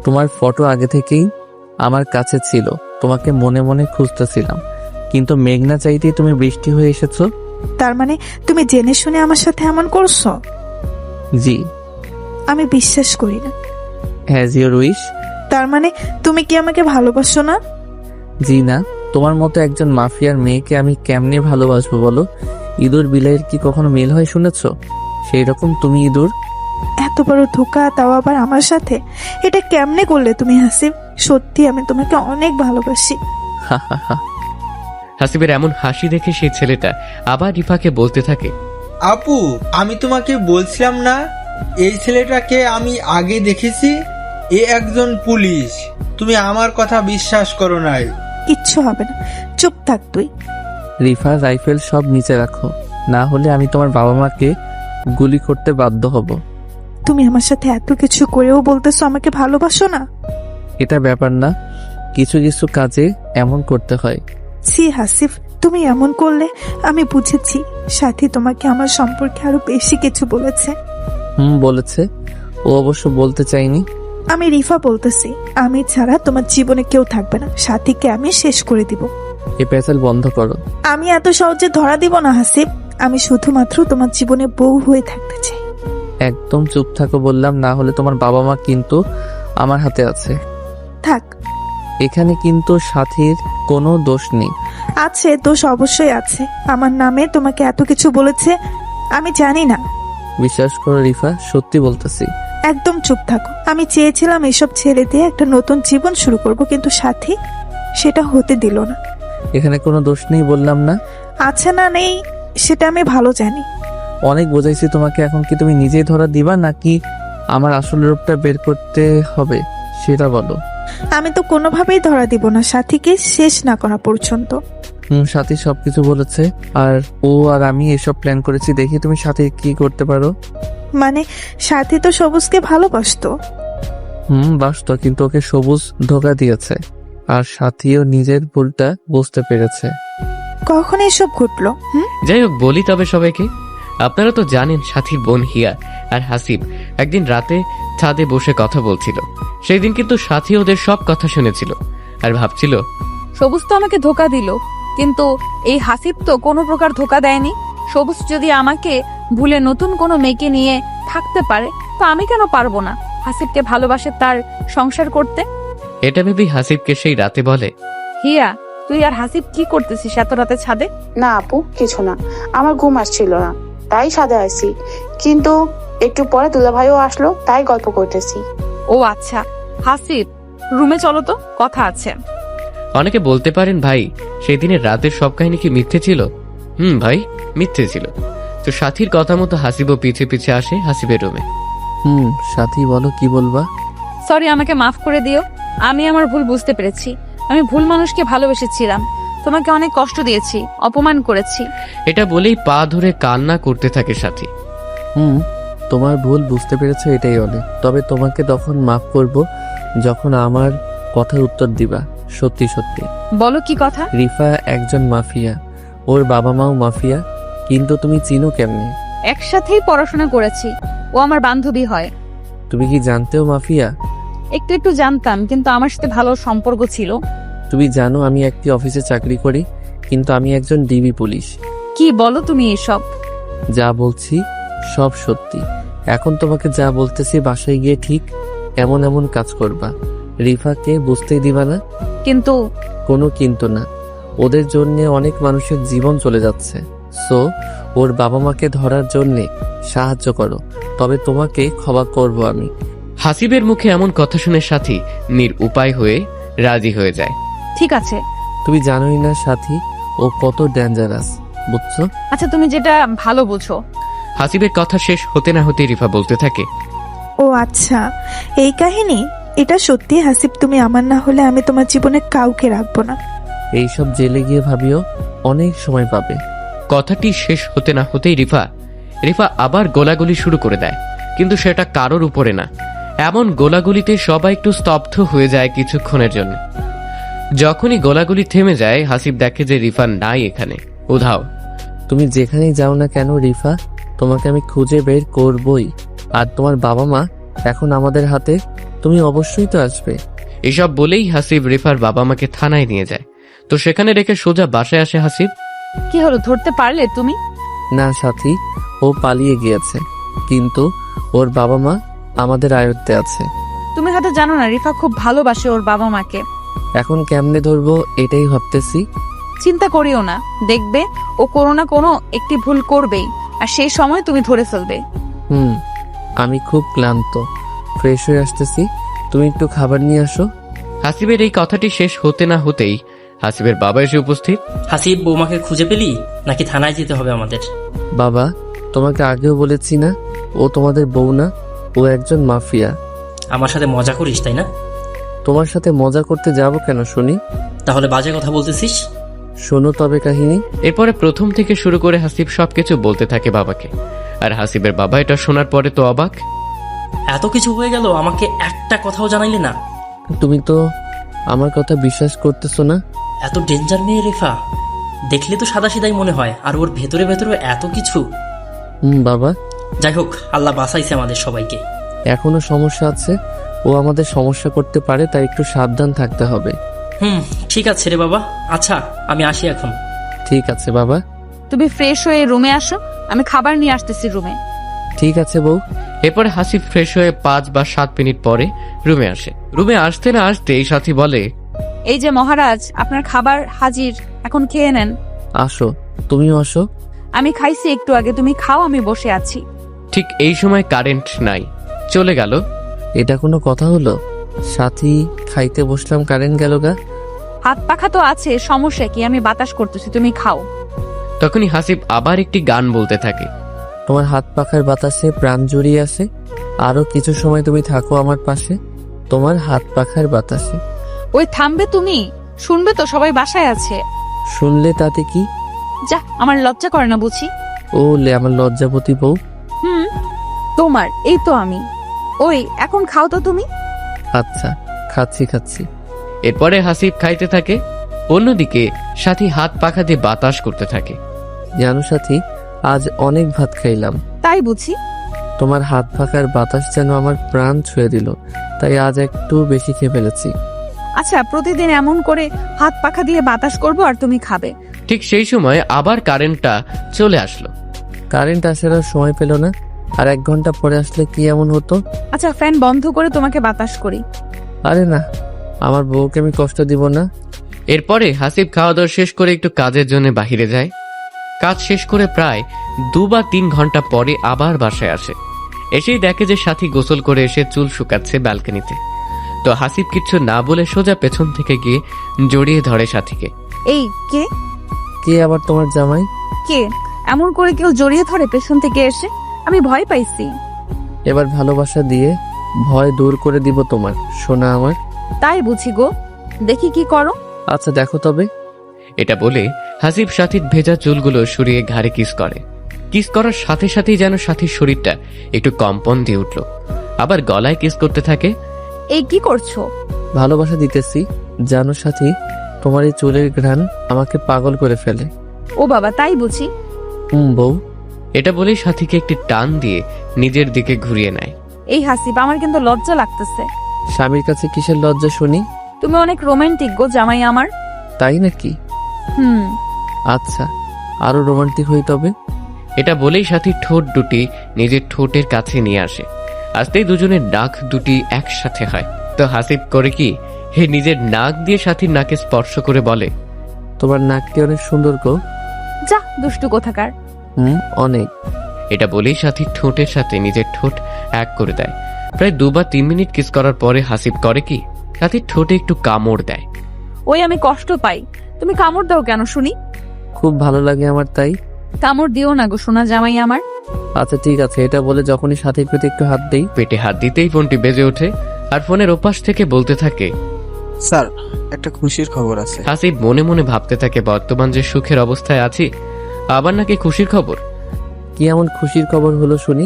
তোমার ফটো আগে থেকেই আমার কাছে ছিল, তোমাকে মনে মনে খুঁজতেছিলাম, কিন্তু মেঘনা চাইতেই তুমি বৃষ্টি হয়ে এসেছো। তার মানে তুমি জেনে শুনে আমার সাথে এমন করছো? জি। আমি বিশ্বাস করি না। Has your wish. তার মানে তুমি কি আমাকে ভালোবাসো না? জি না, তোমার মতো একজন মাফিয়ার মেয়েকে আমি কেমনে ভালোবাসবো বলো? ইঁদুর বিলাইয়ের কি কখনো মিল হয় শুনেছো? সেই রকম তুমি ইঁদুর। এত বড় ধোকা, তাও আবার আমার সাথে। এটা কেমনে করলে তুমি হাসিব? সত্যি আমি তোমাকে অনেক ভালোবাসি। হা হা হা। হাসিবের এমন হাসি দেখে সেই ছেলেটা আবার রিফাকে বলতে থাকে, আপু, আমি তোমাকে বলছিলাম না এই ছেলেটাকে আমি আগে দেখেছি? এ একজন পুলিশ। তুমি আমার কথা বিশ্বাস করো নাই। কিচ্ছু হবে না, চুপ থাক তুই। রিফা, রাইফেল সব নিচে রাখো, না হলে আমি তোমার বাবা মাকে গুলি করতে বাধ্য হব। তুমি আমার সাথে এত কিছু করেও বলতেছো আমাকে ভালোবাসো না? এটা ব্যাপার না, কিছু কিছু কাজে এমন করতে হয়। ছি হাসিফ, তুমি এমন করলে। আমি বুঝেছি সাথী তোমাকে আমার সম্পর্কে আরো বেশি কিছু বলেছে। বলেছে, ও অবশ্য বলতে চাইনি। আমি রিফা বলতেছি, আমি ছাড়া তোমার জীবনে কেউ থাকবে না। সাথীকে আমি শেষ করে দিব। এই পেঁচাল বন্ধ করো। আমি এত সহজে ধরা দিব না হাসিব। আমি শুধুমাত্র তোমার জীবনে বউ হয়ে থাকতে চাই। একদম চুপ থাকো বললাম, না হলে তোমার বাবা মা কিন্তু আমার হাতে আছে। থাক। এখানে কিন্তু সাথীর কোনো দোষ নেই। আছে, দোষ অবশ্যই আছে। আমার নামে তোমাকে এত কিছু বলেছে, আমি জানি না। বিশ্বাস করো রিফা, সত্যি বলতেছি। একদম চুপ থাকো। আমি চেয়েছিলাম এসব ছেড়ে দিয়ে একটা নতুন জীবন শুরু করব, কিন্তু সাথী সেটা হতে দিল না। এখানে কোনো দোষ নেই বললাম না? আছে না নেই সেটা আমি ভালো জানি। অনেক বোঝাইছি তোমাকে, এখন কি তুমি নিজেই ধরা দিবা নাকি আমার আসল রূপটা বের করতে হবে সেটা বলো। আমি তো কোনোভাবেই ধরা দিব না সাথীকে শেষ না করা পর্যন্ত। সাথী সবকিছু বলেছে, আর ও আর আমি এসব প্ল্যান করেছি, দেখি তুমি সাথে কি করতে পারো। মানে সাথী তো সবুজকে ভালোবাসতো। বাসতো, কিন্তু ওকে সবুজ ধোকা দিয়েছে, আর সাথীও নিজের ভুলটা বুঝতে পেরেছে। কখন এসব ঘটলো? যাই হোক, বলি তবে সবাইকে, আপনারা তো জানেন সাথীর বোন হিয়া আর হাসিব একদিন রাতে ছাদে বসে কথা বলছিল। সেই দিন কিন্তু সাথী ওদের সব কথা শুনেছিল আর ভাবছিল, সবুজ তো আমাকে ধোকা দিল, কিন্তু এই হাসিব তো কোনো প্রকার ধোকা দেয়নি। সবুজ যদি আমাকে ভুলে নতুন কোনো মেয়েকে নিয়ে থাকতে পারে, তো আমি কেন পারবো না হাসিবকে ভালোবাসে তার সংসার করতে? এটা ভেবেই হাসিবকে সেই রাতে বলে, হিয়া, তুই আর হাসিব কি করতেছিস এত রাতে ছাদে? না আপু, কিছু না, আমার ঘুম আসছিল না তাই সাদে আসি। কিন্তু একটু পরে দুলা ভাইও আসলো তাই গল্প করতেছি। ও আচ্ছা, হাসিব রুমে চলো তো, কথা আছে। অনেকে বলতে পারেন ভাই সেই দিনের রাতের সব কাহিনী কি মিথ্যে ছিল? ভাই, মিথ্যে ছিল। তো সাথীর কথা মতো হাসিবও পিছে পিছে আসে হাসিবের রুমে। সাথী বলো, কি বলবা? সরি, আমাকে মাফ করে দিও। আমি আমার ভুল বুঝতে পেরেছি। আমি ভুল মানুষকে ভালোবেসেছিলাম, তোমাকে অনেক কষ্ট দিয়েছি, অপমান করেছি। এটা বলেই পা ধরে কান্না করতে থাকে সাথী। তোমার ভুল বুঝতে পেরেছো, এটাই অনেক। তবে তোমাকে তখন মাফ করব যখন আমার কথার উত্তর দিবা। সত্যি সত্যি বলো, কি কথা? রিফা একজন মাফিয়া, ওর বাবা মাও মাফিয়া। কিন্তু তুমি চিনো কেমনে? একসাথেই পড়াশোনা করেছি, ও আমার বান্ধবী হয়। তুমি কি জানতেও মাফিয়া? একটু একটু জানতাম, কিন্তু আমার সাথে ভালো সম্পর্ক ছিল। তুমি জানো আমি একটি অফিসে চাকরি করি, কিন্তু আমি একজন ডিবি পুলিশ। কি বলো তুমি এসব? যা বলছি সব সত্যি। এখন তোমাকে যা বলতেছি বাসায় গিয়ে ঠিক এমন এমন কাজ করবা, রিফাকে বুঝতেই দিবা না। কিন্তু কোনো কিন্তু না, ওদের জন্য অনেক মানুষের জীবন চলে যাচ্ছে। সো ওর বাবা মাকে ধরার জন্য সাহায্য করো, তবে তোমাকে ক্ষমা করব আমি। হাসিবের মুখে এমন কথা শুনে সাথী নিরুপায় হয়ে রাজি হয়ে যায়। ঠিক আছে। তুমি জানোই না সাথী, ও কত ডেঞ্জারাস, বুঝছো? আচ্ছা, তুমি যেটা ভালো বুঝো। হাসিবের কথা শেষ হতে না হতে রিফা বলতে থাকে, ও আচ্ছা, এই কাহিনী। এটা সত্যি হাসিব, তুমি আমার না হলে আমি তোমার জীবনে কাউকে রাখবো না। এইসব জেলে গিয়ে ভাবিও, অনেক সময় পাবে। কথাটি শেষ হতে না হতেই রিফা আবার গোলাগুলি শুরু করে দেয়, কিন্তু সেটা কারোর উপরে না। এমন গোলাগুলিতে সবাই একটু স্তব্ধ হয়ে যায় কিছুক্ষণের জন্য। যখনই গোলাগুলি থেমে যায় হাসিব দেখে যে রিফা নাই এখানে, উধাও। তুমি যেখানেই যাও না কেন রিফা, তোমাকে আমি খুঁজে বের করবই। আর তোমার বাবা মা এখন আমাদের হাতে, তুমি অবশ্যই তো আসবে। এসব বলেই হাসিব রিফার বাবা মাকে থানায় নিয়ে যায়। তো সেখানে রেখে সোজা বাসায় আসে হাসিব। কি হলো, ধরতে পারলে তুমি? না সাথী, ও পালিয়ে গিয়েছে, কিন্তু ওর বাবা মা আমাদের আয়ত্তে আছে। তুমি হয়তো জানো না, রিফা খুব ভালোবাসে ওর বাবা মাকে। এখন কেমনে ধরবো এটাই ভাবতেছি। চিন্তা করিও না, দেখবে ও কোনো না কোনো একটি ভুল করবেই, আর সেই সময় তুমি ধরে ফেলবে। আমি খুব ক্লান্ত, ফ্রেশ হয়ে আসতেছি, তুমি একটু খাবার নিয়ে আসো। হাসিবের এই কথাটি শেষ হতে না হতেই হাসিবের বাবা এসে উপস্থিত। হাসিব, বৌমাকে খুঁজে পেলি নাকি থানায় যেতে হবে আমাদের? বাবা, তোমাকে আগেও বলেছি না, ও তোমাদের বউ না, ও একজন মাফিয়া। আমার সাথে মজা করিস তাই না? তোমার সাথে মজা করতে যাব কেন শুনি? তাহলে বাজে কথা বলতেছিস? শোনো তবে কাহিনী। এরপরে প্রথম থেকে শুরু করে হাসিব সবকিছু বলতে থাকে বাবাকে। আর হাসিবের বাবা এটা শোনার পরে তো অবাক। এত কিছু হয়ে গেল, আমাকে একটা কথাও জানাইলে না? তুমি তো আমার কথা বিশ্বাস করতেছো না। এত ডেঞ্জার মেয়ে রেফা, দেখলে তো সাদাসিধাই মনে হয়, আর ওর ভেতরে ভেতরে এত কিছু। বাবা, যাই হোক, আল্লাহ বাঁচাইছে আমাদের সবাইকে। এখনো সমস্যা আছে, ও আমাদের সমস্যা করতে পারে, তাই একটু সাবধান থাকতে হবে। ঠিক আছে রে বাবা। আচ্ছা, আমি আসি এখন। ঠিক আছে বাবা। তুমি ফ্রেশ হয়ে রুমে আসো, আমি খাবার নিয়ে আসতেছি রুমে। ঠিক আছে বউ। এরপরে হাসিব ফ্রেশ হয়ে 5 বা 7 মিনিট পরে রুমে আসে। রুমে আসতে না আসতে এই সাথী বলে, এই যে মহারাজ, আপনার খাবার হাজির, এখন খেয়ে নেন। আসো, তুমিও আসো। আমি খাইছি একটু আগে, তুমি খাও, আমি বসে আছি। ঠিক এই সময় কারেন্ট নাই, চলে গেল। এটা কোনো কথা হলো? সাথী, খাইতে বসলাম, কারেন্ট গেল গা। হাত পাখা তো আছে, সমস্যা কি? আমি বাতাস করতেছি, তুমি খাও। তখনই হাসিব আবার একটি গান বলতে থাকে। তোমার হাত পাখার বাতাসে প্রাণ জড়িয়ে আসে, আরো কিছু সময় তুমি থাকো আমার পাশে, তোমার হাত পাখার বাতাসে। ওই থামবে তুমি? শুনবে তো, সবাই বাসায় আছে। শুনলে তাতে কি? যা, আমার লজ্জা করে না বুঝি? ও লে, আমার লজ্জাপতি বউ। তোমার এই তো আমি। ওই এখন খাও তো তুমি। আচ্ছা, খাচ্ছি। এরপরে হাসিব খাইতে থাকে, অন্যদিকে সাথী হাত পাখা দিয়ে বাতাস করতে থাকে। জানো সাথী, আজ অনেক ভাত খাইলাম। তাই বুঝি? তোমার হাত পাখার বাতাস যেন আমার প্রাণ ছুঁয়ে দিল, তাই আজ একটু বেশি খেয়ে ফেলেছি। আচ্ছা, প্রতিদিন এমন করে হাত পাখা দিয়ে বাতাস করব আর তুমি খাবে। ঠিক সেই সময় আবার কারেন্টটা চলে আসলো। কারেন্ট আসার আর সময় পেল না, আর 1 ঘন্টা পরে আসলে কি এমন হতো? আচ্ছা, ফ্যান বন্ধ করে তোমাকে বাতাস করি। আরে না, আমার বউকে আমি কষ্ট দিব না। এরপরে হাসিব খাওয়া দাওয়া শেষ করে একটু কাজের জন্য বাহিরে যায়। কাজ শেষ করে প্রায় 2 বা 3 ঘন্টা পরে আবার বাসায় আসে। এসেই দেখে যে সাথী গোসল করে এসে চুল শুকাচ্ছে ব্যালকনিতে। তো হাসিব কিচ্ছু না বলে সোজা পেছন থেকে গিয়ে জড়িয়ে ধরে সাথীকে। এই কে? কে আবার তোমার জামাই? কে এমন করে কেউ জড়িয়ে ধরে পেছন থেকে এসে? আমি ভয় পাইছি। এবার ভালোবাসা দিয়ে ভয় দূর করে দিব তোমার সোনা আমার। তাই বুঝি গো, দেখি কি করো। আচ্ছা দেখো তবে। এটা বলে হাসিব সাথীর ভেজা চুলগুলো সরিয়ে ঘাড়ে কিস করে। কিস করার সাথে সাথেই যেন সাথীর শরীরটা একটু কম্পন দিয়ে উঠল, আবার গলায় কিস করতে থাকে। এই কি করছো? ভালোবাসা দিতেছি জানো সাথী, তোমার এই চুলের ঘ্রাণ আমাকে পাগল করে ফেলে। ও বাবা, তাই বুঝি। বউ। এটা বলেই সাথীকে একটি টান দিয়ে নিজের দিকে ঘুরিয়ে নেয়। এই হাসিব, আমার কিন্তু লজ্জা লাগতেছে। স্বামীর কাছে কিসের লজ্জা শুনি? তুমি অনেক রোমান্টিক গো জামাই আমার। তাই নাকি? আচ্ছা, আরো রোমান্টিক হই তবে। এটা বলেই সাথী ঠোঁট দুটি নিজের ঠোঁটের কাছে নিয়ে আসে। আসতেই দুজনের নাক দুটি একসাথে হয়। তো হাসিব করে কি, হে নিজের নাক দিয়ে সাথীর নাকে স্পর্শ করে বলে, তোমার নাকটি অনেক সুন্দর গো। যা দুষ্টু কোথাকার। অনেক। এটা বলেই সাথী ঠোঁটের সাথে নিজের ঠোঁট এক করে দেয়। প্রায় 2 বা 3 মিনিট কিস করার পরে হাসিব করে কি, সাথীর ঠোঁটে একটু কামড় দেয়। ওই আমি কষ্ট পাই, তুমি কামড় দাও কেন শুনি? খুব ভালো লাগে আমার তাই। কামড় দিও না গো সোনা জামাই আমার। আচ্ছা ঠিক আছে। এটা বলে যখনই সাথীর প্রতি একটু হাত দেই, পেটে হাত দিতেই ফোনটি বেজে ওঠে আর ফোনের ওপাশ থেকে বলতে থাকে, স্যার একটা খুশির খবর আছে। হাসিব মনে মনে ভাবতে থাকে বর্তমান যে সুখের অবস্থায় আছি, আবার নাকি খুশির খবর। কি এমন খুশির খবর হলো শুনি?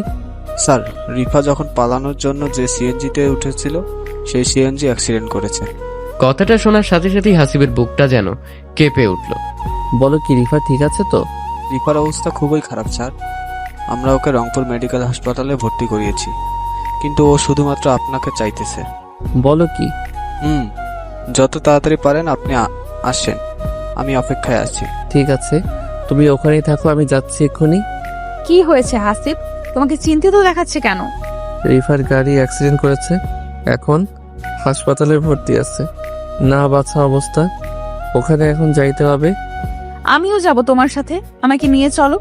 স্যার রিফা যখন পালানোর জন্য যে সিএনজিতে উঠেছিল সেই সিএনজি অ্যাক্সিডেন্ট করেছে। কথাটা শোনার সাথে সাথেই হাসিবের বুকটা যেন কেঁপে উঠল। বলো কি, রিফা ঠিক আছে তো? রিফার অবস্থা খুবই খারাপ স্যার। আমরা ওকে রংপুর মেডিকেল হাসপাতালে ভর্তি করিয়েছি, কিন্তু ও শুধুমাত্র আপনাকে চাইতেছে। বলো কি? যত তাড়াতাড়ি পারেন আপনি আসেন, আমি অপেক্ষায় আছি। ঠিক আছে, তুমি ওখানেই থাকো, আমি যাচ্ছি এক্ষুনি। কি হয়েছে হাসিব, তোমাকে চিন্তিত দেখাচ্ছে কেন? রিফার গাড়ি অ্যাক্সিডেন্ট করেছে, এখন হাসপাতালে ভর্তি আছে, না বাছা অবস্থা। ওখানে এখন যাইতে হবে। আমিও যাব তোমার সাথে, আমাকে নিয়ে চলো।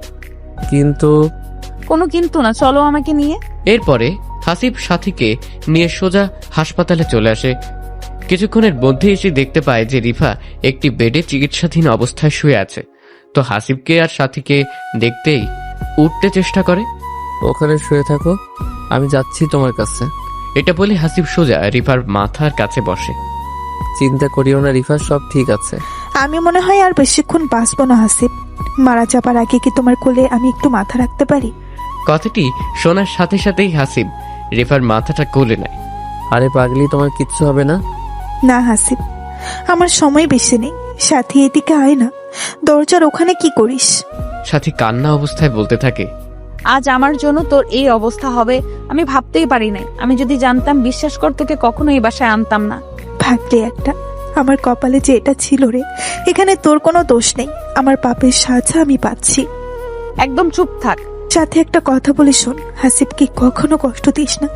কিন্তু? কোনো কিন্তু না, চলো আমাকে নিয়ে। এরপরে হাসিব সাথীকে নিয়ে সোজা হাসপাতালে চলে আসে। কিছুক্ষণের মধ্যে এসে দেখতে পায় যে রিফা একটি বেডে চিকিৎসাধীন অবস্থায় শুয়ে আছে। তো হাসিবকে আর সাথীকে দেখতেই উঠতে চেষ্টা করে। ওখানে শুয়ে থাকো, আমি যাচ্ছি তোমার কাছে। এটা বলে হাসিব সোজা রিফার মাথার কাছে বসে। চিন্তা করিও না রিফা, সব ঠিক আছে। আমি মনে হয় আর বেশিক্ষণ বাঁচবো না হাসিব। মারা যাবার আগে কি তোমার কোলে আমি একটু মাথা রাখতে পারি? কথাটি শোনার সাথে সাথেই হাসিব রিফার মাথাটা কোলে নেয়। আরে পাগলি, তোমার কিচ্ছু হবে না। না হাসিব, আমার সময় বেশি নেই। সাথী এদিকে আয় না, দরজার ওখানে কি করিস? সাথী কান্না অবস্থায় বলতে থাকে, আজ আমার জন্য তোর এই অবস্থা হবে আমি ভাবতেই পারি নাই। আমি যদি জানতাম, বিশ্বাস কর, তোকে কখনো এই বাসায় আনতাম না। ভাবলে একটা, আমার কপালে যে এটা ছিল রে। এখানে তোর কোনো দোষ নেই, আমার পাপের সাজা আমি পাচ্ছি। একদম চুপ থাক। সাথে একটা কথা বলি শোন, হাসিবকে কখনো কষ্ট দিস না।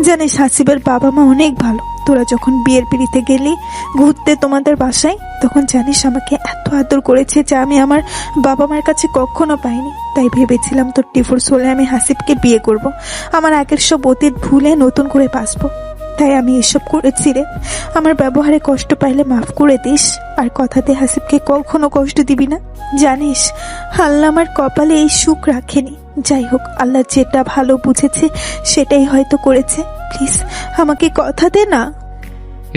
জানিস হাসিবের বাবা মা অনেক ভালো। তোরা যখন বিয়ের পিড়িতে গেলি ঘুরতে তোমাদের বাসায়, তখন জানিস আমাকে এত আদর করেছে যা আমি আমার বাবা মার কাছে কখনো পাইনি। তাই ভেবেছিলাম তোর ডিভোর্স হলে আমি হাসিবকে বিয়ে করব, আমার আগের সব অতীত ভুলে নতুন করে বাঁচবো। তাই আমি এসব করেছি রে। আমার ব্যবহারে কষ্ট পাইলে মাফ করে দিস, আর কথাতে হাসিবকে কখনো কষ্ট দিবি না। জানিস আল্লাহ আমার কপালে এই সুখ রাখেনি। যাই হোক, আল্লাহ যেটা ভালো বুঝেছে সেটাই হয়তো করেছে। প্লিজ আমাকে কথা দে না।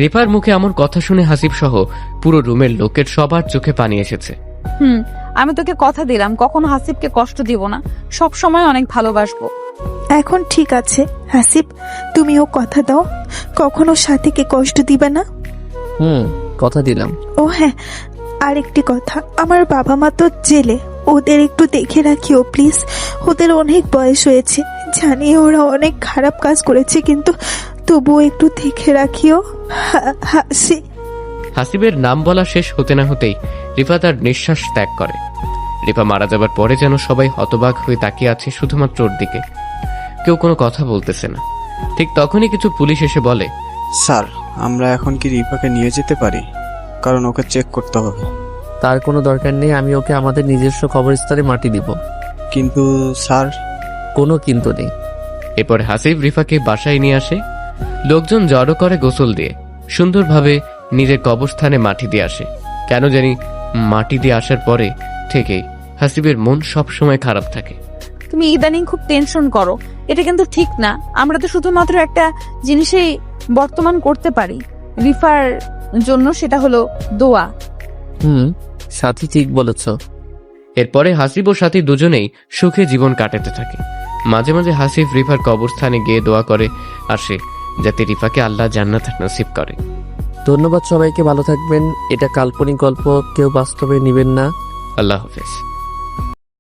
রিফার মুখে এমন কথা শুনে হাসিব সহ পুরো রুমের লোকের সবার চোখে পানি এসেছে। আমি তোকে কথা দিলাম কখনো হাসিবকে কষ্ট দিব না, সব সময় অনেক ভালোবাসবো। এখন ঠিক আছে হাসিব, তুমিও কথা দাও, কখনো সাথীকে কষ্ট দিবে না। কথা দিলাম। ও হ্যাঁ, আরেকটি কথা, আমার বাবা মা তো জেলে, ওদের একটু দেখে রাখিও প্লিজ। ওদের অনেক বয়স হয়েছে, জানি ওরা অনেক খারাপ কাজ করেছে, কিন্তু তবুও একটু দেখে রাখিও। হাসিবের নাম বলা শেষ হতে না হতেই রিফা তার নিঃশ্বাস ত্যাগ করে। রিফা মারা যাবার পরে যেন সবাই হতবাক হয়ে তাকিয়ে আছে শুধুমাত্র ওর দিকে, কেউ কোনো কথা বলতেছে না। ঠিক তখনই কিছু পুলিশ এসে বলে, স্যার আমরা এখন কি রিফাকে নিয়ে যেতে পারি? কারণ ওকে চেক করতে হবে। তার কোনো দরকার নেই, আমি ওকে আমাদের নিজস্ব কবরস্থানে মাটি দিব। কিন্তু স্যার, কোনো কিন্তু নেই। এরপর হাসিব রিফাকে বাসায় নিয়ে আসে। লোকজন জড়ো করে গোসল দিয়ে সুন্দরভাবে নিজের কবরস্থানে মাটি দিয়ে আসে। কেন জানি মাটি দিয়ে আসার পরে থেকেই হাসিবের মন সবসময় খারাপ থাকে। তুমি ইদানিং খুব টেনশন করো, এটা কিন্তু ঠিক না। আমরা তো শুধুমাত্র একটা জিনিসেই বর্তমান করতে পারি, রিফার জন্য, সেটা হলো দোয়া। সাথী ঠিক বলেছ। এরপরে হাসিব ও সাথী দুজনেই সুখে জীবন কাটাতে থাকে। মাঝে মাঝে হাসিব রিফার কবরস্থানে গিয়ে দোয়া করে আসে যাতে রিফাকে আল্লাহ জান্নাত নসিব করে। ধন্যবাদ সবাইকে, ভালো থাকবেন। এটা কাল্পনিক গল্প, কেউ বাস্তবে নেবেন না। আল্লাহ হাফেজ।